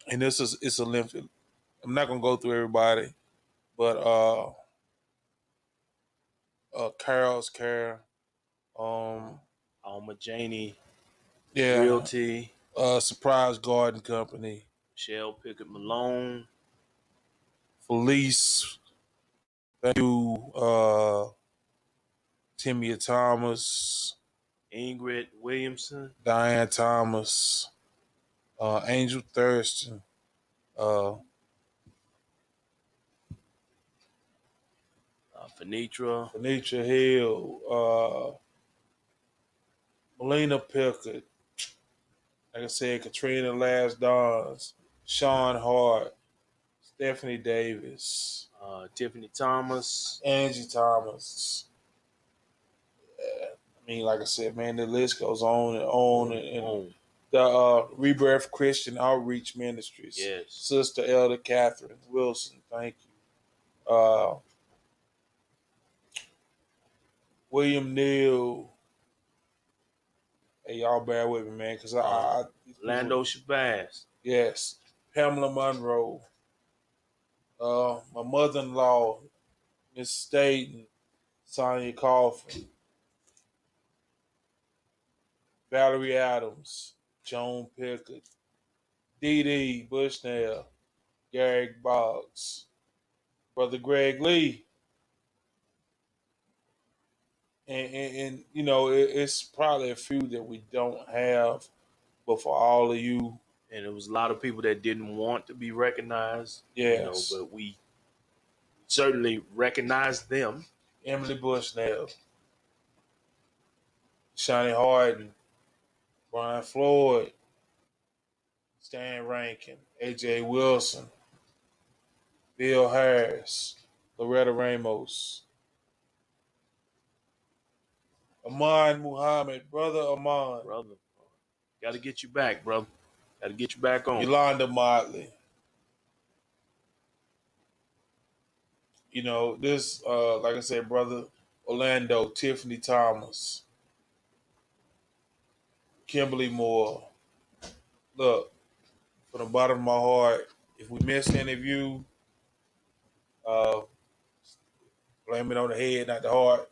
and this is it's a lengthy. I'm not gonna go through everybody, but Carol's Care, um, Alma Janie yeah, Realty, Surprise Garden Company, Michelle Pickett Malone, Felice. Thank you, Timmy Thomas, Ingrid Williamson, Diane Thomas, Angel Thurston, uh, Finitra, Venetia Hill, Melina Pickett, like I said, Katrina Last Dons, Sean Hart, Stephanie Davis, Tiffany Thomas, Angie Thomas. I mean, like I said, man, the list goes on and on. And the Rebirth Christian Outreach Ministries, yes, Sister Elder Catherine Wilson, thank you. William Neal. Hey, y'all bear with me, man, because Orlando Shabazz. Yes. Pamela Monroe. My mother-in-law, Miss Staten, Sonia Coffin, Valerie Adams, Joan Pickett, Dee Dee Bushnell, Garrick Boggs, Brother Greg Lee. And you know, it's probably a few that we don't have, but for all of you, And there was a lot of people that didn't want to be recognized. yes. But we certainly recognized them. Emily Bushnell, Shawnee Harden, Brian Floyd, Stan Rankin, AJ Wilson, Bill Harris, Loretta Ramos, Aman Muhammad, Brother Aman, Brother, got to get you back, brother. Got to get you back on. Yolanda Motley. You know, this, like I said, Brother Orlando, Tiffany Thomas, Kimberly Moore. Look, from the bottom of my heart, if we miss any of you, uh, blame it on the head, not the heart.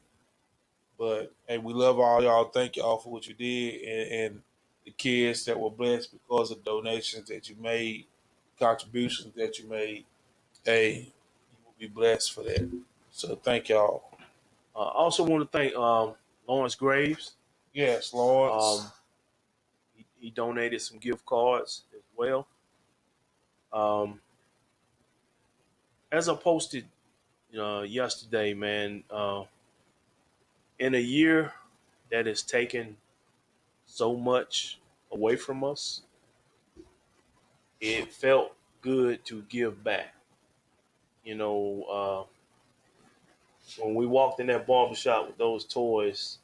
But hey, we love all y'all. Thank y'all for what you did, and the kids that were blessed because of donations that you made, contributions that you made. Hey, you will be blessed for that. So thank y'all. I also want to thank Lawrence Graves. Yes, Lawrence. He donated some gift cards as well. As I posted yesterday, man, in a year that has taken so much away from us, it felt good to give back. You know, when we walked in that barbershop with those toys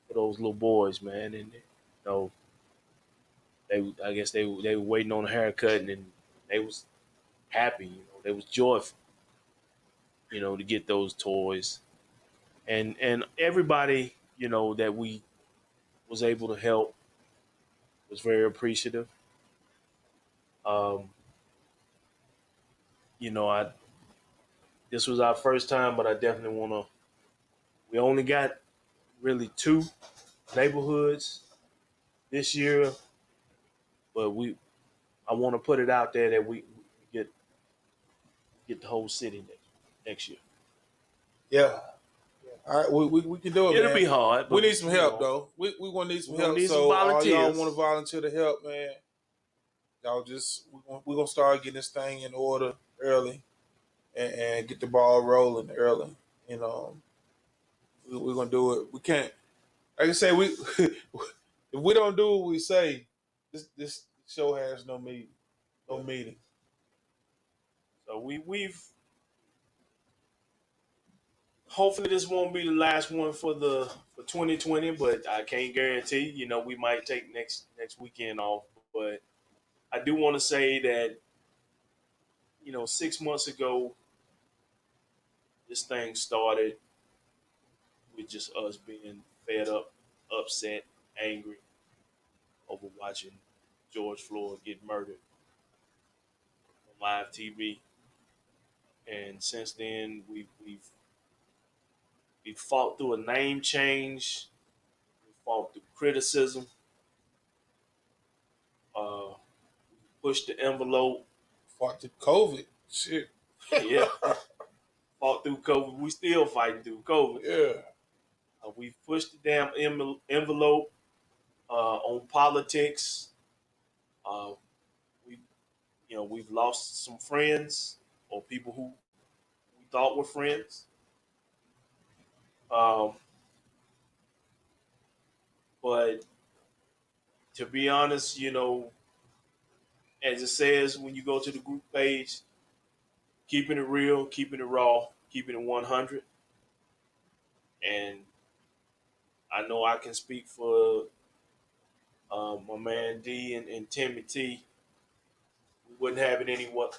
for those little boys, man, and I guess they were waiting on a haircut, and they was happy. They was joyful. To get those toys, and everybody that we was able to help was very appreciative. Um, I this was our first time, but I definitely want to. We only got really two neighborhoods this year, but I want to put it out there that we get the whole city next year. Yeah. All right, we can do it, It'll man. be hard. But we need some help, though. We're going to need some help. Need so some all y'all volunteers. want to volunteer to help, man, y'all just, we're going to start getting this thing in order early and get the ball rolling early. We're going to do it. We can't, like I say, if we don't do what we say, this show has no meaning. No meaning. So we've hopefully this won't be the last one for 2020, but I can't guarantee. We might take next weekend off, but I do want to say that 6 months ago this thing started with just us being fed up, upset, angry over watching George Floyd get murdered on live TV, and since then we've fought through a name change. We fought through criticism. Uh, pushed the envelope. Fought through COVID. Shit. Yeah. Fought through COVID. We still fighting through COVID. Yeah. We've pushed the damn envelope on politics. Uh, we, we've lost some friends or people who we thought were friends. But to be honest, as it says when you go to the group page, keeping it real, keeping it raw, keeping it 100. And I know I can speak for my man D and Timmy T. We wouldn't have it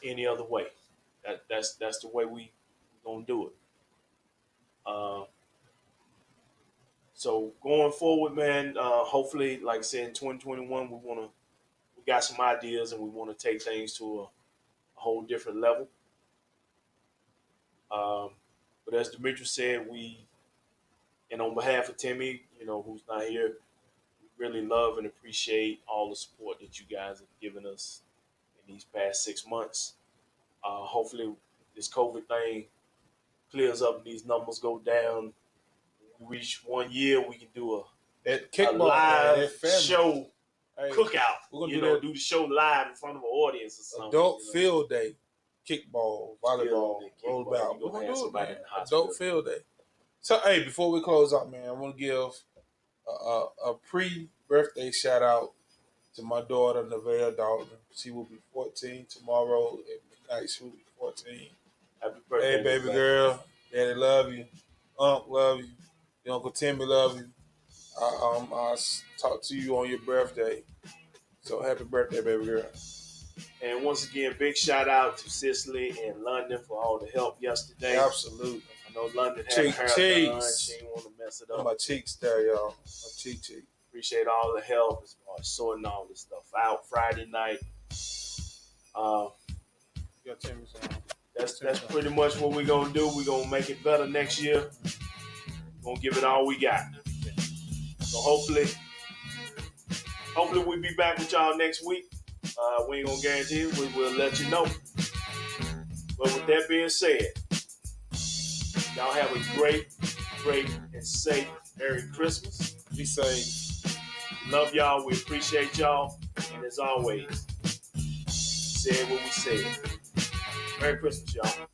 any other way. That's the way we gonna do it. Uh, so going forward, man. Hopefully, like I said, in 2021, we got some ideas and we want to take things to a whole different level. Um, but as Demetrius said, and on behalf of Timmy, who's not here, we really love and appreciate all the support that you guys have given us in these past 6 months. Hopefully, this COVID thing clears up and these numbers go down. When we reach 1 year, we can do a live show cookout. We're gonna do the show live in front of an audience or something. Adult field day, kickball, volleyball, rollerball. We're gonna do it, man. Adult field day. So, hey, before we close out, man, I want to give a pre-birthday shout out to my daughter, Nevaeh Dalton. She will be 14 tomorrow at midnight. She will be 14. Happy birthday, hey, baby girl. Daddy love you. Unc love you. Your Uncle Timmy love you. I'll talk to you on your birthday. So happy birthday, baby girl. And once again, big shout out to Cicely and London for all the help yesterday. Absolutely. I know London had her hair done. She didn't want to mess it up. My cheeks there, y'all. My cheek. Appreciate all the help as far as sorting all this stuff out Friday night. That's pretty much what we're gonna do. We're gonna make it better next year. We're gonna give it all we got. So hopefully we'll be back with y'all next week. We ain't gonna guarantee it. We will let you know. But with that being said, y'all have a great and safe Merry Christmas. Be safe. Love y'all. We appreciate y'all. And as always, said what we said. Merry Christmas, y'all.